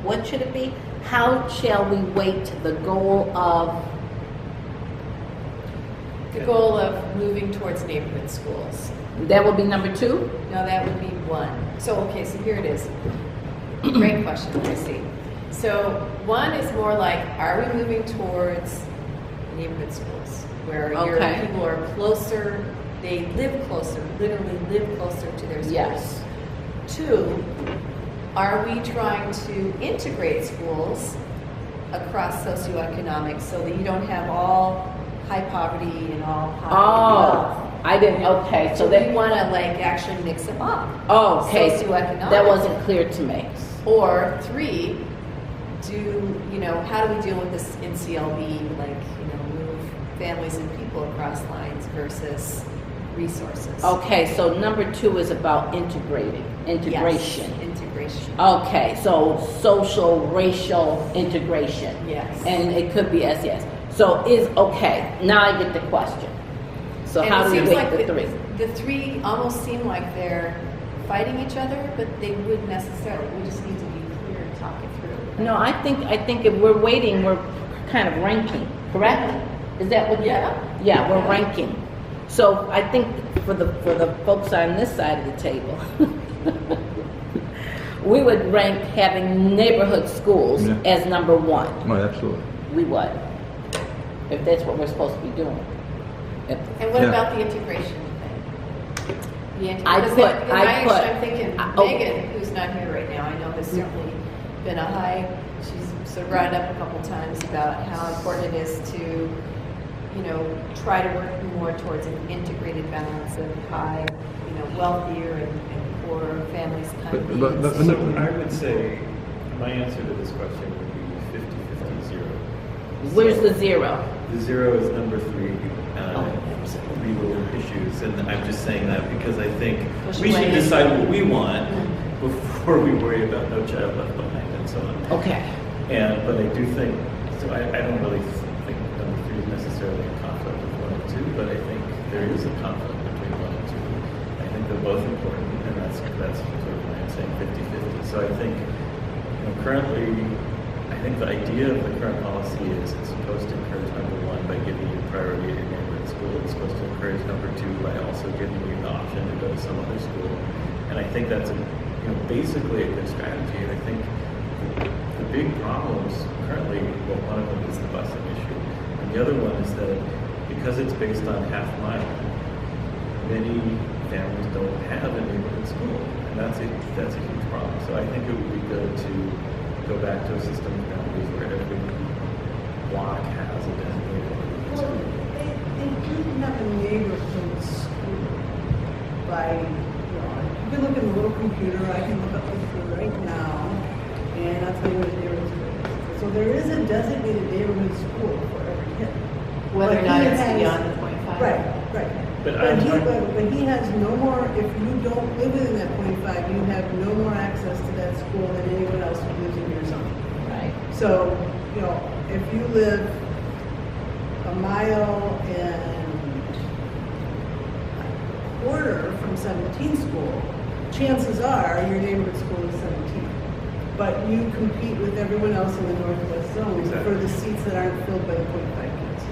Speaker 6: what should it be? How shall we weight the goal of
Speaker 1: moving towards neighborhood schools?
Speaker 6: that would be number 2?
Speaker 1: No, that would be 1. So, okay, so here it is. Great question, let me see. So 1 is more like, are we moving towards neighborhood schools? Where your people are closer, they live closer, literally live closer to their schools.
Speaker 6: Yes.
Speaker 1: 2, are we trying to integrate schools across socioeconomic so that you don't have all high poverty and all high wealth?
Speaker 6: I didn't, okay.
Speaker 1: So we want to actually mix them up.
Speaker 6: Oh, okay.
Speaker 1: Socioeconomic.
Speaker 6: That wasn't clear to me.
Speaker 1: Or 3, how do we deal with this NCLB, move families and people across lines versus resources?
Speaker 6: Okay, so number 2 is about integration.
Speaker 1: Yes, integration.
Speaker 6: Okay, so social, racial integration.
Speaker 1: Yes.
Speaker 6: And it could be SES. So okay, now I get the question. So
Speaker 1: And
Speaker 6: how
Speaker 1: it
Speaker 6: do we
Speaker 1: seems
Speaker 6: weight
Speaker 1: like
Speaker 6: the 3?
Speaker 1: The 3 almost seem like they're fighting each other, but they wouldn't necessarily. We just need to be clear and talk it through.
Speaker 6: No, I think if we're waiting, we're kind of ranking, correct? Is that what?
Speaker 1: Yeah.
Speaker 6: Yeah, we're ranking. So I think for the folks on this side of the table, we would rank having neighborhood schools as number 1.
Speaker 2: Oh, absolutely.
Speaker 6: We would, if that's what we're supposed to be doing.
Speaker 1: And what
Speaker 2: Yeah.
Speaker 1: about the integration thing?
Speaker 6: I
Speaker 1: Because
Speaker 6: put-
Speaker 1: in
Speaker 6: I
Speaker 1: my
Speaker 6: put-
Speaker 1: I'm thinking Megan, who's not here right now, I know has certainly been a high, she's sort of brought it up a couple times about how important it is to, you know, try to work more towards an integrated balance of high, you know, wealthier and poor families kind of needs.
Speaker 4: So I would say, my answer to this question would be 50-50 zero.
Speaker 6: Where's the zero?
Speaker 4: The zero is number 3, legal issues, and I'm just saying that because I think we should decide what we want before we worry about no child left behind and so on.
Speaker 6: Okay.
Speaker 4: But I do think, so I don't really think number 3 is necessarily a conflict with 1 and 2, but I think there is a conflict between 1 and 2. I think they're both important, and that's sort of why I'm saying 50-50. So I think, you know, currently, I think the idea of the current policy is it's supposed to encourage number 1 by giving you priority at your neighborhood school. It's supposed to encourage number 2 by also giving you the option to go to some other school. And I think that's basically a good strategy. And I think the big problems currently, well, one of them is the busing issue, and the other one is that because it's based on half mile, many families don't have a neighborhood school, and that's a huge problem. So I think it would be good to go back to a system of boundaries where every block has a designated neighborhood
Speaker 5: Well,
Speaker 4: school.
Speaker 5: they do have a neighborhood school by, you know, you can look at a little computer, I can look up the computer right now, and I'll tell you what the neighborhood school is. So there is a designated neighborhood school for every kid.
Speaker 1: Whether or
Speaker 5: But
Speaker 1: not
Speaker 5: he
Speaker 1: it's
Speaker 5: has-
Speaker 1: beyond the 0.5.
Speaker 5: Right, right.
Speaker 4: But
Speaker 5: But he has no more, if you don't live within that 0.5, you have no more access to that school than anyone else who lives in your zone.
Speaker 6: Right.
Speaker 5: So, you know, if you live a mile and a quarter from 17 school, chances are your neighborhood school is 17. But you compete with everyone else in the northwest zone for the seats that aren't filled by the 0.5 kids.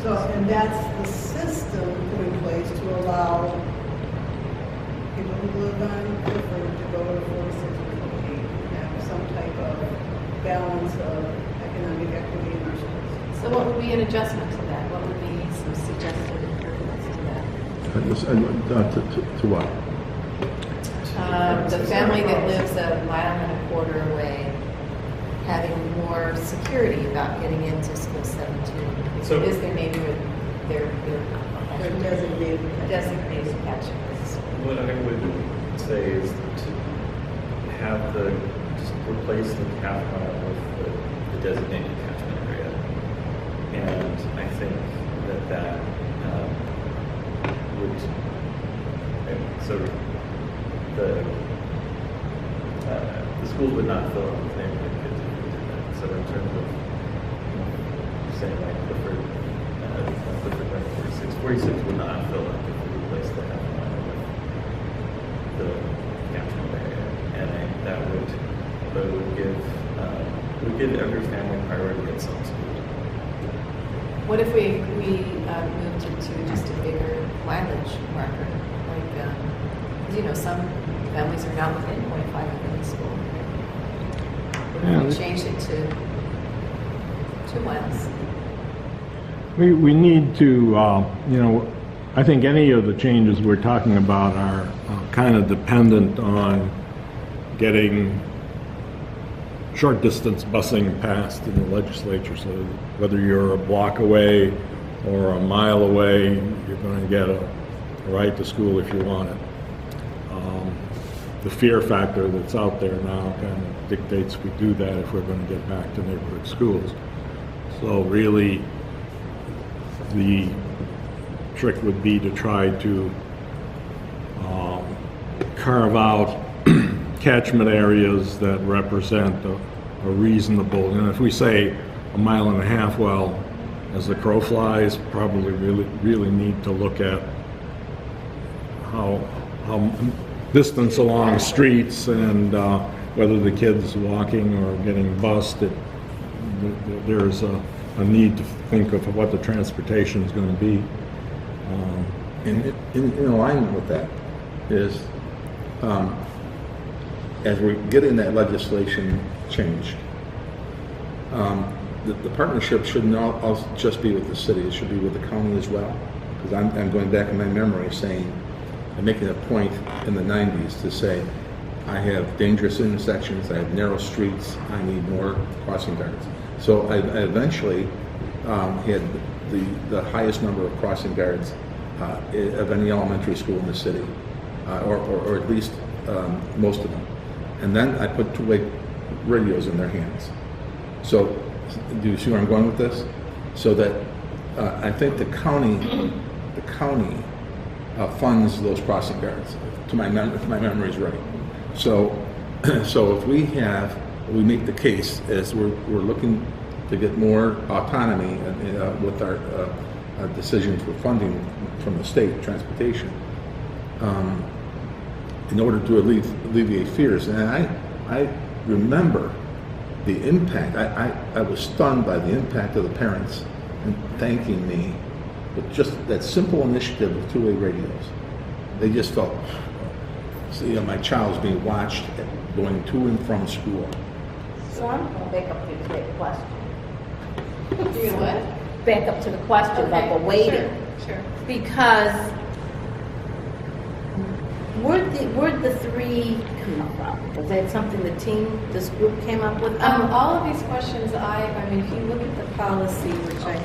Speaker 5: So, and that's the system put in place to allow people who live on Clifford to go to 46 or 48 and have some type of balance of economic equity in our schools.
Speaker 1: So what would be an adjustment to that? What would be some suggested improvements to that?
Speaker 2: To what?
Speaker 1: The family that lives a mile and a quarter away, having more security about getting into school 17.
Speaker 4: So-
Speaker 1: Is their neighborhood, their
Speaker 5: They're designated.
Speaker 1: designated catchment?
Speaker 4: What I would say is to have just replace the half mile with the designated catchment area. And I think that would, so the schools would not fill up with neighborhood kids if we did that. So in terms of, saying like Clifford went 46 would not fill up if we replaced the half mile with the catchment area. And that would give every family priority at some school.
Speaker 1: What if we moved it to just a bigger mileage marker? Like, you know, some families are not within 0.5 of any school. What if we changed it to 2 miles?
Speaker 3: We need to, I think any of the changes we're talking about are kind of dependent on getting short distance busing passed in the legislature. So whether you're a block away or a mile away, you're going to get a right to school if you want it. The fear factor that's out there now kind of dictates we do that if we're going to get back to neighborhood schools. So really, the trick would be to try to carve out catchment areas that represent a reasonable, and if we say a mile and a half, well, as the crow flies, probably really need to look at how distance along streets and whether the kid's walking or getting bused. There's a need to think of what the transportation is going to be.
Speaker 2: And in alignment with that is, as we're getting that legislation changed, the partnership shouldn't all just be with the city, it should be with the county as well. Because I'm going back in my memory saying, I'm making a point in the 90s to say, I have dangerous intersections, I have narrow streets, I need more crossing guards. So I eventually had the highest number of crossing guards of any elementary school in the city, or at least most of them. And then I put two-way radios in their hands. So, do you see where I'm going with this? So that I think the county funds those crossing guards. If my memory is right. So if we make the case as we're looking to get more autonomy with our decisions for funding from the state transportation, in order to alleviate fears. And I remember the impact. I was stunned by the impact of the parents in thanking me with just that simple initiative of two-way radios. They just felt, see, my child's being watched going to and from school.
Speaker 6: So I'm going to back up to the question.
Speaker 1: You know what?
Speaker 6: Back up to the question about the waiting.
Speaker 1: Sure.
Speaker 6: Because where'd the three come from? Was that something this group came up with?
Speaker 1: All of these questions, I mean, if you look at the policy, which I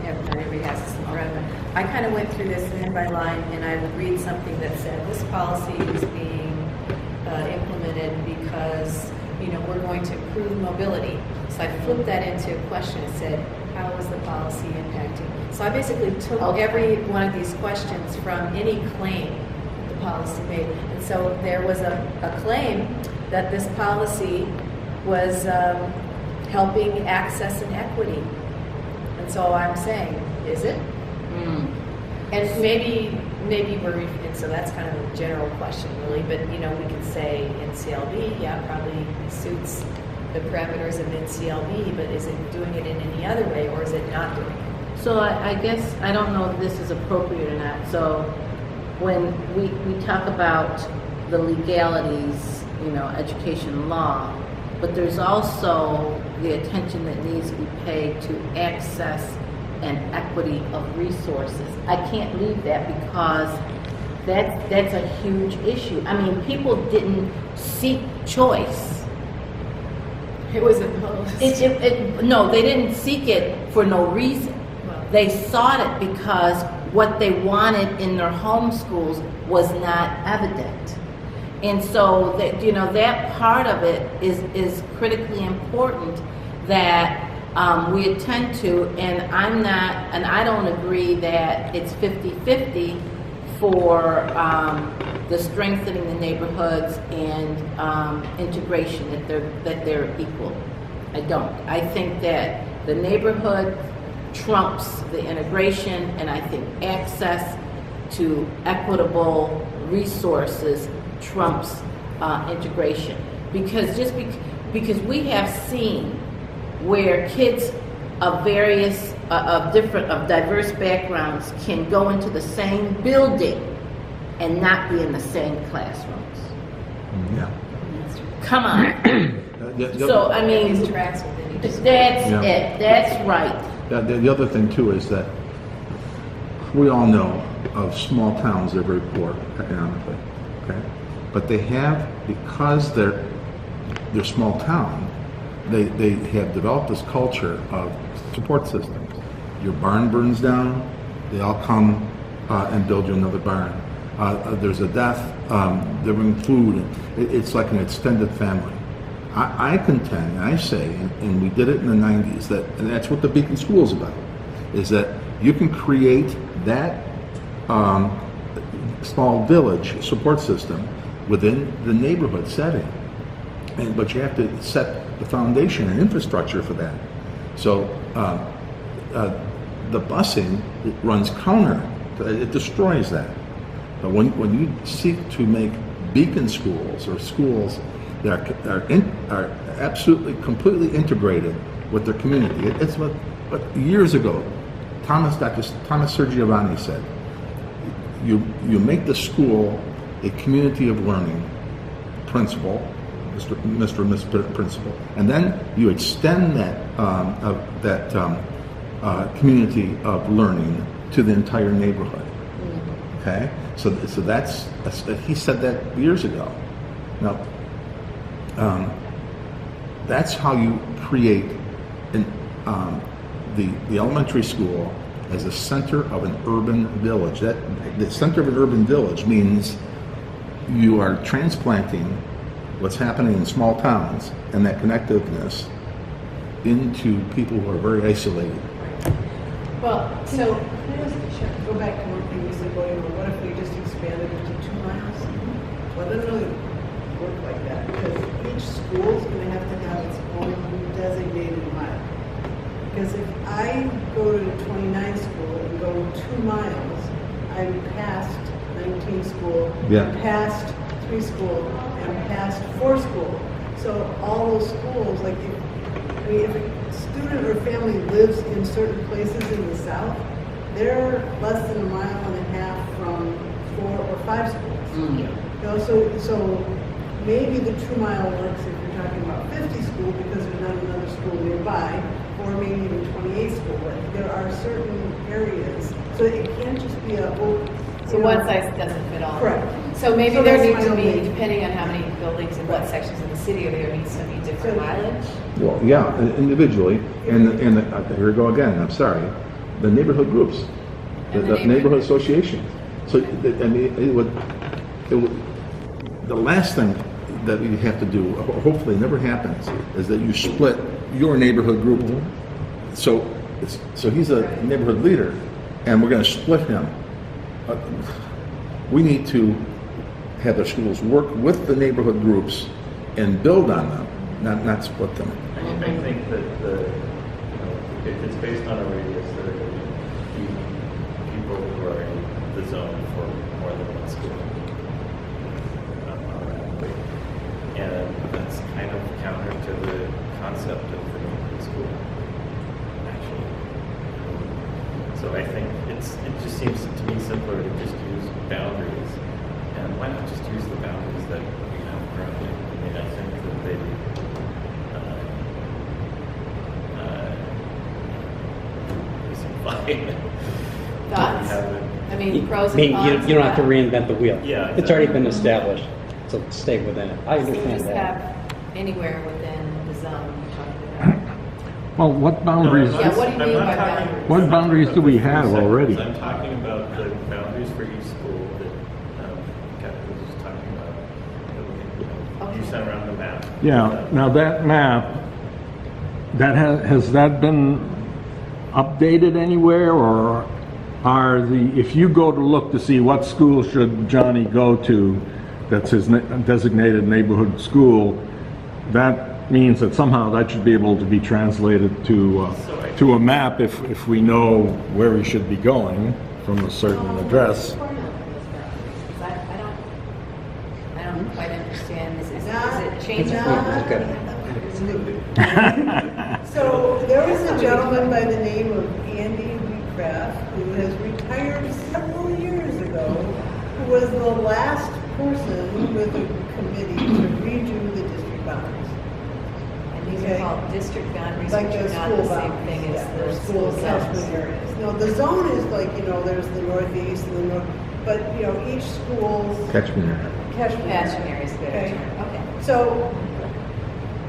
Speaker 1: everybody has this in front of them, I kind of went through this line by line, and I would read something that said, this policy is being implemented because, we're going to improve mobility. So I flipped that into a question and said, how is the policy impacting? So I basically took every one of these questions from any claim the policy made. And so there was a claim that this policy was helping access and equity. And so I'm saying, is it? And maybe and so that's kind of a general question really, but we can say NCLB, yeah, probably suits the parameters of NCLB, but is it doing it in any other way, or is it not doing it?
Speaker 6: So I guess, I don't know if this is appropriate or not. So when we talk about the legalities, education law, but there's also the attention that needs to be paid to access and equity of resources. I can't leave that because that's a huge issue. I mean, people didn't seek choice.
Speaker 1: It was imposed.
Speaker 6: No, they didn't seek it for no reason. They sought it because what they wanted in their home schools was not evident. And so that, that part of it is critically important that we attend to, and I don't agree that it's 50-50 for the strengthening the neighborhoods and integration, that they're equal. I don't. I think that the neighborhood trumps the integration, and I think access to equitable resources trumps integration. Because because we have seen where kids of diverse backgrounds can go into the same building and not be in the same classrooms.
Speaker 2: Yeah.
Speaker 6: Come on. So I mean,
Speaker 1: These tracks within each school.
Speaker 6: that's it. That's right.
Speaker 2: The other thing too is that we all know of small towns that are very poor economically, okay? But they have, because they're small town, they have developed this culture of support systems. Your barn burns down, they all come and build you another barn. There's a death, they bring food. It's like an extended family. I contend, and I say, and we did it in the 90s, and that's what the Beacon School is about, is that you can create that small village support system within the neighborhood setting. But you have to set the foundation and infrastructure for that. So the busing, it runs counter, it destroys that. But when you seek to make beacon schools or schools that are absolutely, completely integrated with their community, it's what years ago, Dr. Thomas Sergiovanni said, you make the school a community of learning principle, Mr. and Miss Principal. And then you extend that community of learning to the entire neighborhood. Okay? So that's he said that years ago. Now, that's how you create the elementary school as a center of an urban village. The center of an urban village means you are transplanting what's happening in small towns and that connectiveness into people who are very isolated.
Speaker 1: Well, so,
Speaker 5: Can I just go back to one thing you said, well, what if we just expanded it to 2 miles? Well, it doesn't really work like that, because each school is going to have its own designated mile. Because if I go to 29 school and go 2 miles, I'm past 19 school,
Speaker 2: Yeah.
Speaker 5: I'm past 3 school, and past 4 school. So all those schools, like if a student or family lives in certain places in the south, they're less than 1.5 miles from 4 or 5 schools. You know, so maybe the 2 mile works if you're talking about 50 school because there's not another school nearby, or maybe even 28 school. But there are certain areas, so it can't just be a whole.
Speaker 1: so one size doesn't fit all.
Speaker 5: Correct.
Speaker 1: So maybe
Speaker 5: So
Speaker 1: there
Speaker 5: that's
Speaker 1: needs to
Speaker 5: my
Speaker 1: be,
Speaker 5: only-
Speaker 1: depending on how many buildings and what sections of the city, there needs to be different
Speaker 5: So-
Speaker 1: mileage.
Speaker 2: Well, yeah, individually, and here we go again, I'm sorry, the neighborhood groups,
Speaker 1: And
Speaker 2: the
Speaker 1: the
Speaker 2: neighborhood associations. So, I mean, it would, the last thing that you have to do, hopefully never happens, is that you split your neighborhood group. So he's a neighborhood leader, and we're gonna split him. We need to have the schools work with the neighborhood groups and build on them, not split them.
Speaker 4: I think that if it's based on a radius, there are going to be people who are in the zone for more than one school. Automatically. And that's kind of counter to the concept of the neighborhood school, actually. So I think it just seems to me simpler to just use boundaries. And why not just use the boundaries that we have currently? I mean, I think that they
Speaker 1: Thoughts? I mean, pros
Speaker 7: I mean,
Speaker 1: and cons.
Speaker 7: you don't
Speaker 1: of
Speaker 7: have to
Speaker 1: that.
Speaker 7: reinvent the wheel.
Speaker 4: Yeah,
Speaker 7: It's already been
Speaker 4: exactly.
Speaker 7: established, so stay within it. I
Speaker 1: So you
Speaker 7: understand
Speaker 1: just
Speaker 7: that.
Speaker 1: have anywhere within the zone you're talking about.
Speaker 3: Well, what boundaries,
Speaker 1: Yeah, what do you mean by boundaries?
Speaker 3: What boundaries do we have already?
Speaker 4: I'm talking about the boundaries for each school that Kathy was just talking about. That you sent around the map.
Speaker 3: yeah, now that map, has that been updated anywhere, or if you go to look to see what school should Johnny go to, that's his designated neighborhood school, that means that somehow that should be able to be translated to a map if we know where he should be going from a certain address.
Speaker 1: I don't quite understand. Is it changing?
Speaker 5: So there was a gentleman by the name of Andy Wheatcraft who has retired several years ago, who was the last person with a committee to redo the district boundaries.
Speaker 1: And these are called district boundaries,
Speaker 5: Like
Speaker 1: which
Speaker 5: the
Speaker 1: are not
Speaker 5: school
Speaker 1: the same
Speaker 5: boundaries,
Speaker 1: thing as
Speaker 5: yeah,
Speaker 1: the
Speaker 5: or
Speaker 1: school
Speaker 5: catchment
Speaker 1: zones.
Speaker 5: areas. No, the zone is like, there's the northeast and the north, but, each school's
Speaker 2: Catchment area.
Speaker 5: catchment.
Speaker 1: Catchment area is good.
Speaker 5: Okay.
Speaker 1: Okay.
Speaker 5: So,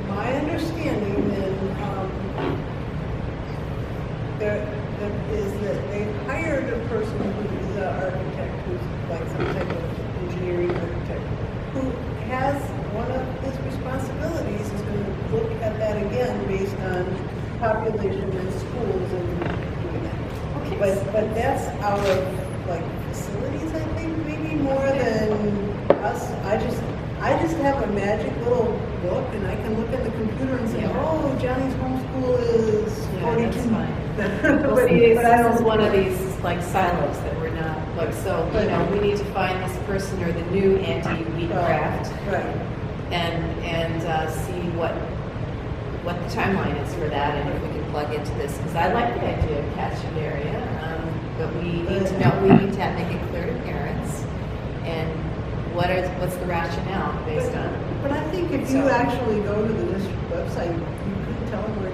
Speaker 5: my understanding is that they hired a person who is an architect, who's like some type of engineering architect, who has one of his responsibilities is going to look at that again based on population in schools and doing that.
Speaker 1: Okay.
Speaker 5: But that's out of like facilities, I think, maybe more than us. I just have a magic little book, and I can look at the computer and say,
Speaker 1: Yeah.
Speaker 5: oh, Johnny's homeschool is
Speaker 1: Yeah,
Speaker 5: 42.
Speaker 1: that's fine.
Speaker 5: But-
Speaker 1: Well, see,
Speaker 5: but I
Speaker 1: this is
Speaker 5: don't-
Speaker 1: one of these like silos that we're not, like, so, we need to find this person or the new anti-Wheatcraft
Speaker 5: Right.
Speaker 1: and see what the timeline is for that and if we can plug into this. Because I like the idea of catchment area, but we need to make it clear to parents and what's the rationale based on?
Speaker 5: But I think if you actually go to the district website, you could tell them where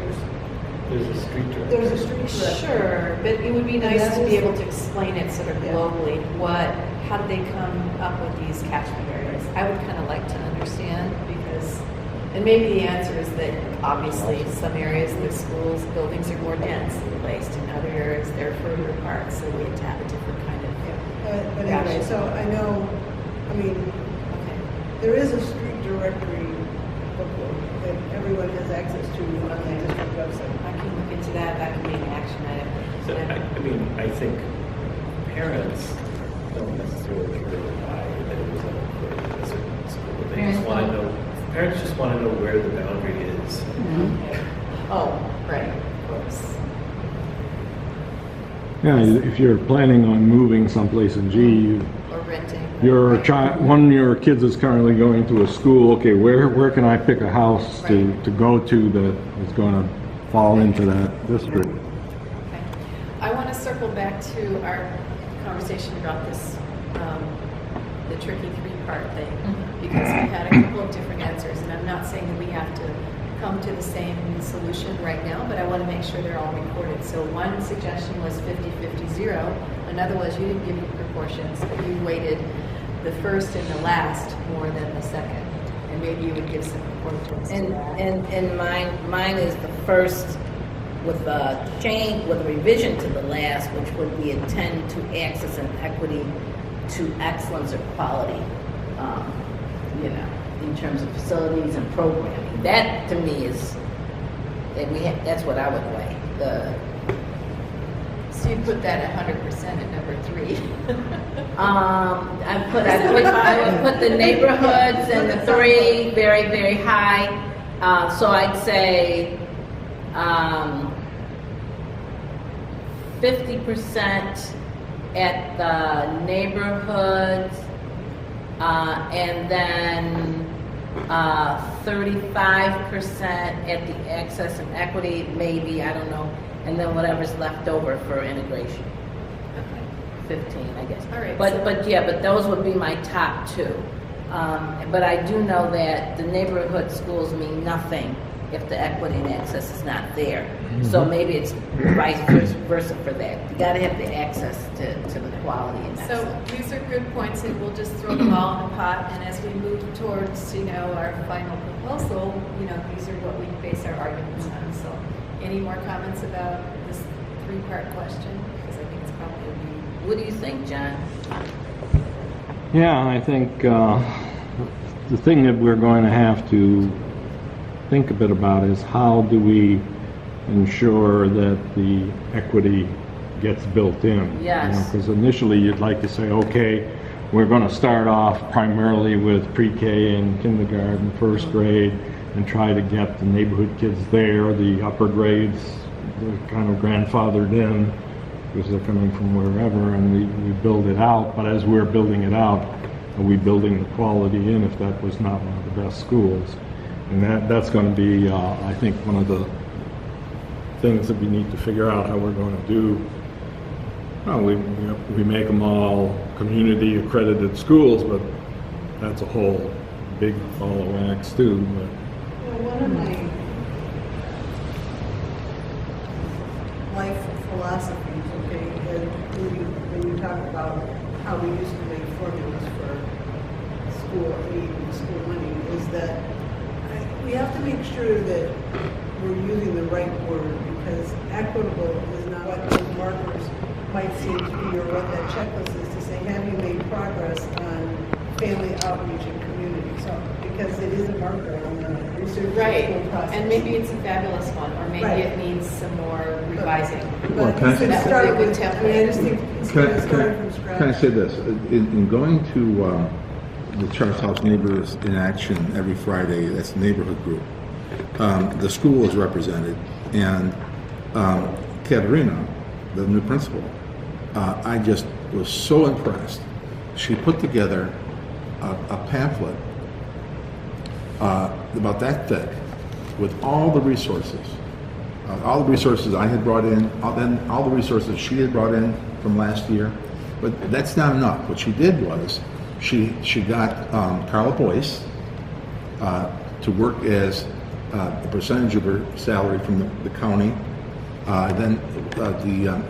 Speaker 4: There's a street director.
Speaker 5: there's a street director.
Speaker 1: Sure, but it would be
Speaker 5: And
Speaker 1: nice
Speaker 5: that
Speaker 1: to be
Speaker 5: is-
Speaker 1: able to explain it sort of
Speaker 5: Yeah.
Speaker 1: globally, how did they come up with these catchment areas? I would kind of like to understand because, and maybe the answer is that obviously some areas, the schools, buildings are more densely placed, and other areas they're further apart, so we have to have a different kind of.
Speaker 5: But anyway, so I know, I mean,
Speaker 1: Okay.
Speaker 5: there is a street directory booklet that everyone has access to on the district website.
Speaker 1: I can look into that, that could be an action item.
Speaker 4: So, I mean, I think parents don't necessarily care why that it was open for a certain school. They
Speaker 1: Parents
Speaker 4: just want to
Speaker 1: don't?
Speaker 4: know, parents just want to know where the boundary is.
Speaker 1: Oh, right, of course.
Speaker 3: Yeah, if you're planning on moving someplace in G,
Speaker 1: Or renting.
Speaker 3: your child, one of your kids is currently going to a school, okay, where can I pick a house to go to that is going to fall into that district?
Speaker 1: Okay. I want to circle back to our conversation about this, the tricky three-part thing, because we had a couple of different answers, and I'm not saying that we have to come to the same solution right now, but I want to make sure they're all recorded. So one suggestion was 50-50-0. Another was you didn't give me proportions, but you weighted the first and the last more than the second, and maybe you would give some proportions to that.
Speaker 6: And mine is the first with a change, with a revision to the last, which would be a 10 to access and equity to excellence or quality, in terms of facilities and programming. That to me is, that's what I would weigh.
Speaker 1: So you put that 100% at number 3.
Speaker 6: I would put the neighborhoods and the 3 very, very high. So I'd say 50% at the neighborhoods, and then 35% at the access and equity, maybe, I don't know, and then whatever's left over for integration. 15, I guess.
Speaker 1: All right,
Speaker 6: But those would be my top 2. But I do know that the neighborhood schools mean nothing if the equity and access is not there. So maybe it's vice versa for that. You got to have the access to the quality and
Speaker 1: So
Speaker 6: excellence.
Speaker 1: these are good points, and we'll just throw them all in the pot. And as we move towards, our final proposal, these are what we base our arguments on. So, any more comments about this 3-part question? Because I think it's probably
Speaker 6: What do you think, John?
Speaker 3: Yeah, I think the thing that we're going to have to think a bit about is how do we ensure that the equity gets built in?
Speaker 6: Yes.
Speaker 3: Because initially you'd like to say, okay, we're going to start off primarily with pre-K and kindergarten, first grade, and try to get the neighborhood kids there, the upper grades, they're kind of grandfathered in because they're coming from wherever, and we build it out. But as we're building it out, are we building the quality in if that was not one of the best schools? And that's going to be, I think, one of the things that we need to figure out how we're going to do. Well, we make them all community accredited schools, but that's a whole big ball of wax too. But
Speaker 5: One of my life philosophies, okay, and when you talk about how we used to make formulas for school aid and school money, is that we have to make sure that we're using the right word, because equitable is not what those markers might seem to be, or what that checklist is to say, have you made progress on family outreach and community? So, because it is a marker on the research
Speaker 1: right.
Speaker 5: and school process.
Speaker 1: And maybe it's a fabulous one, or maybe
Speaker 5: Right.
Speaker 1: it needs some more revising.
Speaker 2: Well,
Speaker 5: But
Speaker 2: can I
Speaker 5: you
Speaker 2: say-
Speaker 5: could
Speaker 1: That would
Speaker 5: start
Speaker 1: be a good
Speaker 5: with,
Speaker 1: template.
Speaker 5: I mean, I just think instead of starting from scratch.
Speaker 2: Can I say this? In going to the Charles House Neighbors in Action every Friday, that's the neighborhood group, the school is represented, and Katerina, the new principal, I just was so impressed. She put together a pamphlet about that thick with all the resources I had brought in, then all the resources she had brought in from last year. But that's not enough. What she did was she got Carla Boyce to work as a percentage of her salary from the county. Then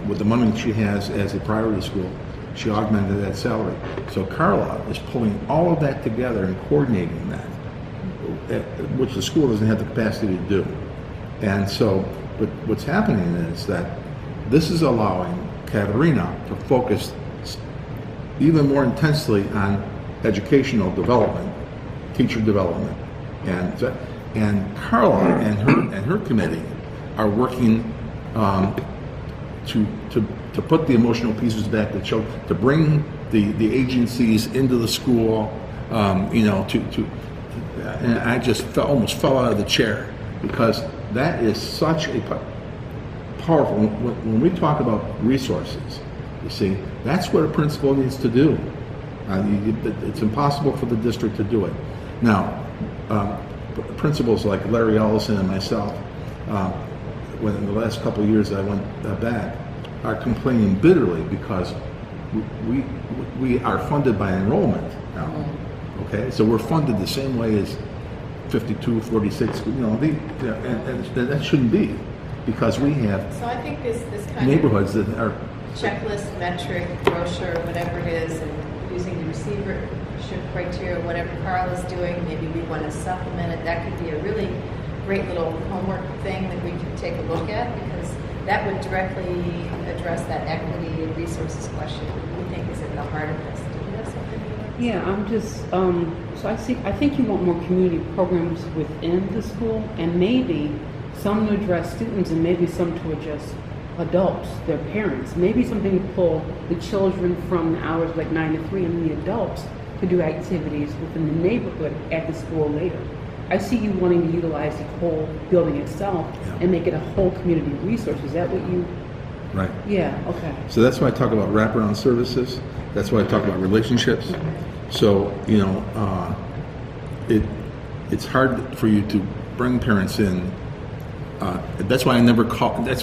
Speaker 2: with the money that she has as a priority school, she augmented that salary. So Carla is pulling all of that together and coordinating that, which the school doesn't have the capacity to do. And so what's happening is that this is allowing Katerina to focus even more intensely on educational development, teacher development, and Carla and her committee are working to put the emotional pieces back to children, to bring the agencies into the school, and I just almost fell out of the chair, because that is such a powerful, when we talk about resources, you see, that's what a principal needs to do. It's impossible for the district to do it. Now, principals like Larry Ellison and myself, when in the last couple of years I went back, are complaining bitterly because we are funded by enrollment now. Okay, so we're funded the same way as 52, 46, and that shouldn't be, because we have
Speaker 1: So I think this kind
Speaker 2: neighborhoods
Speaker 1: of
Speaker 2: that are
Speaker 1: checklist, metric, brochure, whatever it is, and using the receivership criteria, whatever Carl is doing, maybe we want to supplement it. That could be a really great little homework thing that we could take a look at, because that would directly address that equity and resources question we think is at the heart of this. Do you have something you want to say?
Speaker 8: Yeah, I'm just, so I think you want more community programs within the school, and maybe some to address students and maybe some to address adults, their parents. Maybe something to pull the children from the hours like 9 to 3 and the adults to do activities within the neighborhood at the school later. I see you wanting to utilize the whole building itself and make it a whole community resource. Is that what you?
Speaker 2: right.
Speaker 8: Yeah, okay.
Speaker 2: So that's why I talk about wraparound services. That's why I talk about relationships. So it's hard for you to bring parents in. That's why I never called it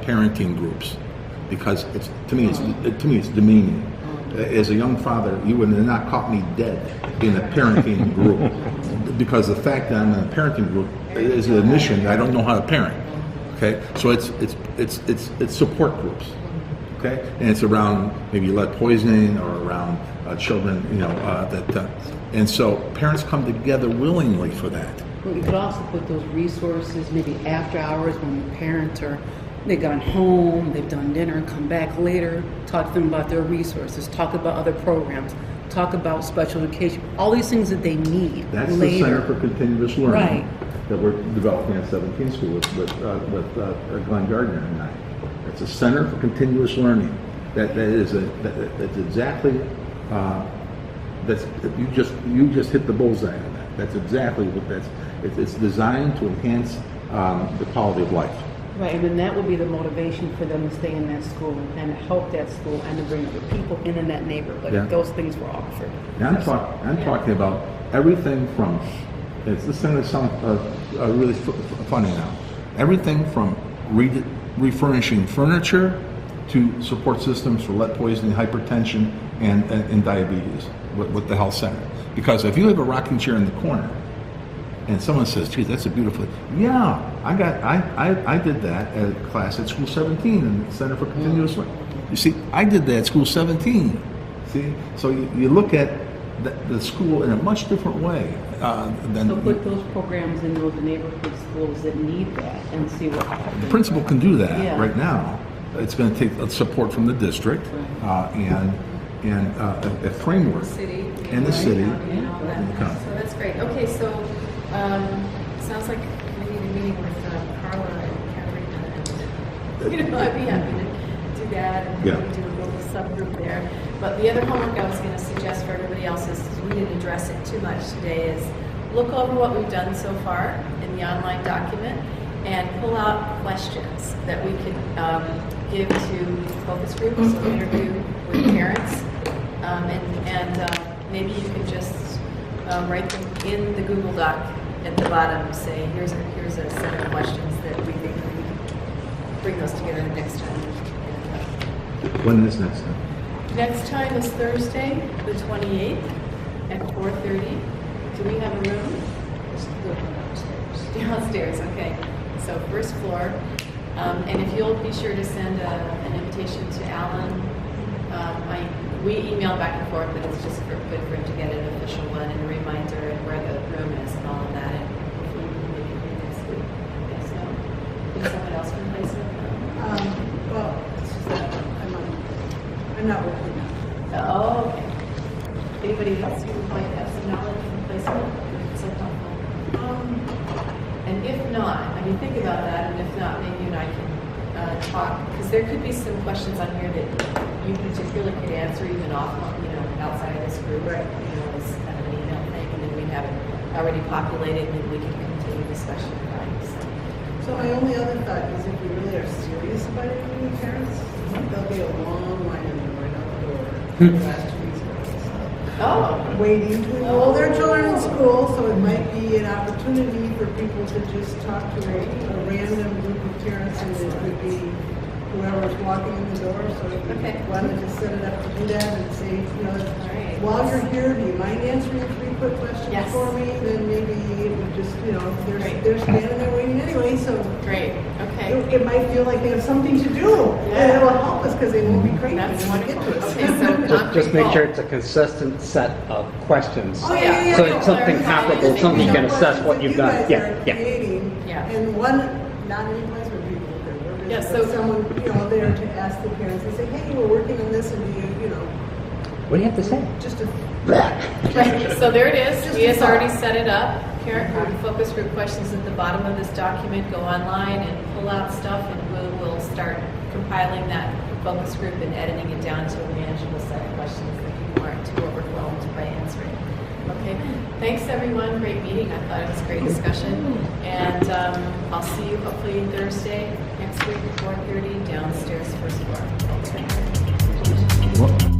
Speaker 2: parenting groups, because to me it's demeaning. As a young father, you would have not caught me dead in a parenting group, because the fact that I'm in a parenting group is an admission that I don't know how to parent. Okay, so it's support groups. Okay, and it's around maybe lead poisoning or around children, and so parents come together willingly for that.
Speaker 8: Well, you could also put those resources maybe after hours when the parents they've gone home, they've done dinner, come back later, talk to them about their resources, talk about other programs, talk about special education, all these things that they need
Speaker 2: That's
Speaker 8: later.
Speaker 2: the Center for Continuous Learning
Speaker 8: Right.
Speaker 2: that we're developing at 17 School with Glenn Gardner and I. It's a Center for Continuous Learning. That's exactly you just hit the bullseye on that. That's exactly what it's designed to enhance the quality of life.
Speaker 8: Right, and then that would be the motivation for them to stay in that school and help that school and to bring other people in that neighborhood.
Speaker 2: Yeah.
Speaker 8: If those things were offered.
Speaker 2: Now I'm talking about everything from, this thing that sounds really funny now, everything from refurnishing furniture to support systems for lead poisoning, hypertension, and diabetes with the health center. Because if you have a rocking chair in the corner, and someone says, "Geez, that's a beautiful." Yeah, I did that at a class at School 17 in the Center for Continuous Learning. You see, I did that at School 17. See, so you look at the school in a much different way than
Speaker 8: So put those programs in those neighborhood schools that need that and see what happens.
Speaker 2: the principal can do that
Speaker 8: Yeah.
Speaker 2: right now. It's going to take support from the district and a framework
Speaker 1: City.
Speaker 2: and the city.
Speaker 1: And all that.
Speaker 2: And the county.
Speaker 1: So that's great. Okay, so sounds like we need a meeting with Carla and Katerina. And, I'd be happy to do that and
Speaker 2: Yeah.
Speaker 1: maybe do a little subgroup there. But the other homework I was going to suggest for everybody else is, we didn't address it too much today, is look over what we've done so far in the online document and pull out questions that we could give to focus groups or interview with parents. And maybe you can just write them in the Google Doc at the bottom, say, here's a set of questions that we think we can bring those together the next time.
Speaker 2: When is next time?
Speaker 1: Next time is Thursday, the 28th at 4:30. Do we have a room? Downstairs, okay. So first floor. And if you'll be sure to send an invitation to Alan. We email back and forth, but it's just good for him to get an official one and a reminder and where the room is and all of that. And hopefully we can make it through next week. Yes, no? Think someone else can place it?
Speaker 5: Well, it's just that I'm not working now.
Speaker 1: Oh, okay. Anybody else who might have some knowledge from placement? It's so helpful. And if not, I mean, think about that, and if not, maybe you and I can talk, because there could be some questions on here that you particularly could answer even off, outside of this group.
Speaker 5: Right.
Speaker 1: As kind of an email thing, and then we have it already populated, and we can continue discussion.
Speaker 5: So my only other thought is if we really are serious about interviewing parents, there'll be a long line in the right out the door for the last 2 weeks.
Speaker 1: Oh.
Speaker 5: Waiting to enroll their children in school, so it might be an opportunity for people to just talk to a random group of parents, and it could be whoever's walking in the door. So if
Speaker 1: Okay.
Speaker 5: you wanted to set it up to do that and say,
Speaker 1: right.
Speaker 5: while you're here, do you mind answering 3 quick questions
Speaker 1: Yes.
Speaker 5: for me? Then maybe it would just,
Speaker 1: Great.
Speaker 5: they're standing there waiting anyway, so
Speaker 1: Great, okay.
Speaker 5: it might feel like they have something to do, and it'll help us because they won't be cranky
Speaker 1: That's
Speaker 5: when they get to
Speaker 1: wonderful.
Speaker 5: us.
Speaker 1: Okay, so
Speaker 7: Just make
Speaker 1: concrete
Speaker 7: sure
Speaker 1: goal.
Speaker 7: it's a consistent set of questions.
Speaker 5: Oh, yeah.
Speaker 7: So it's something comparable, something you can assess what you've done.
Speaker 5: You guys
Speaker 7: Yeah,
Speaker 5: are
Speaker 7: yeah.
Speaker 5: creating,
Speaker 1: Yeah.
Speaker 5: and one, not any placement people,
Speaker 1: Yeah,
Speaker 5: but
Speaker 1: so-
Speaker 5: someone, there to ask the parents and say, hey, we're working on this, and do you,
Speaker 7: What do you have to say?
Speaker 5: just a,
Speaker 1: Right, so there it is.
Speaker 5: Just
Speaker 1: He has
Speaker 5: a thought.
Speaker 1: already set it up. Parent group, focus group questions at the bottom of this document. Go online and pull out stuff, and we'll start compiling that focus group and editing it down to a manageable set of questions that you aren't too overwhelmed by answering. Okay, thanks everyone. Great meeting. I thought it was a great discussion. And I'll see you hopefully Thursday next week at 4:30 downstairs, first floor.
Speaker 2: Well,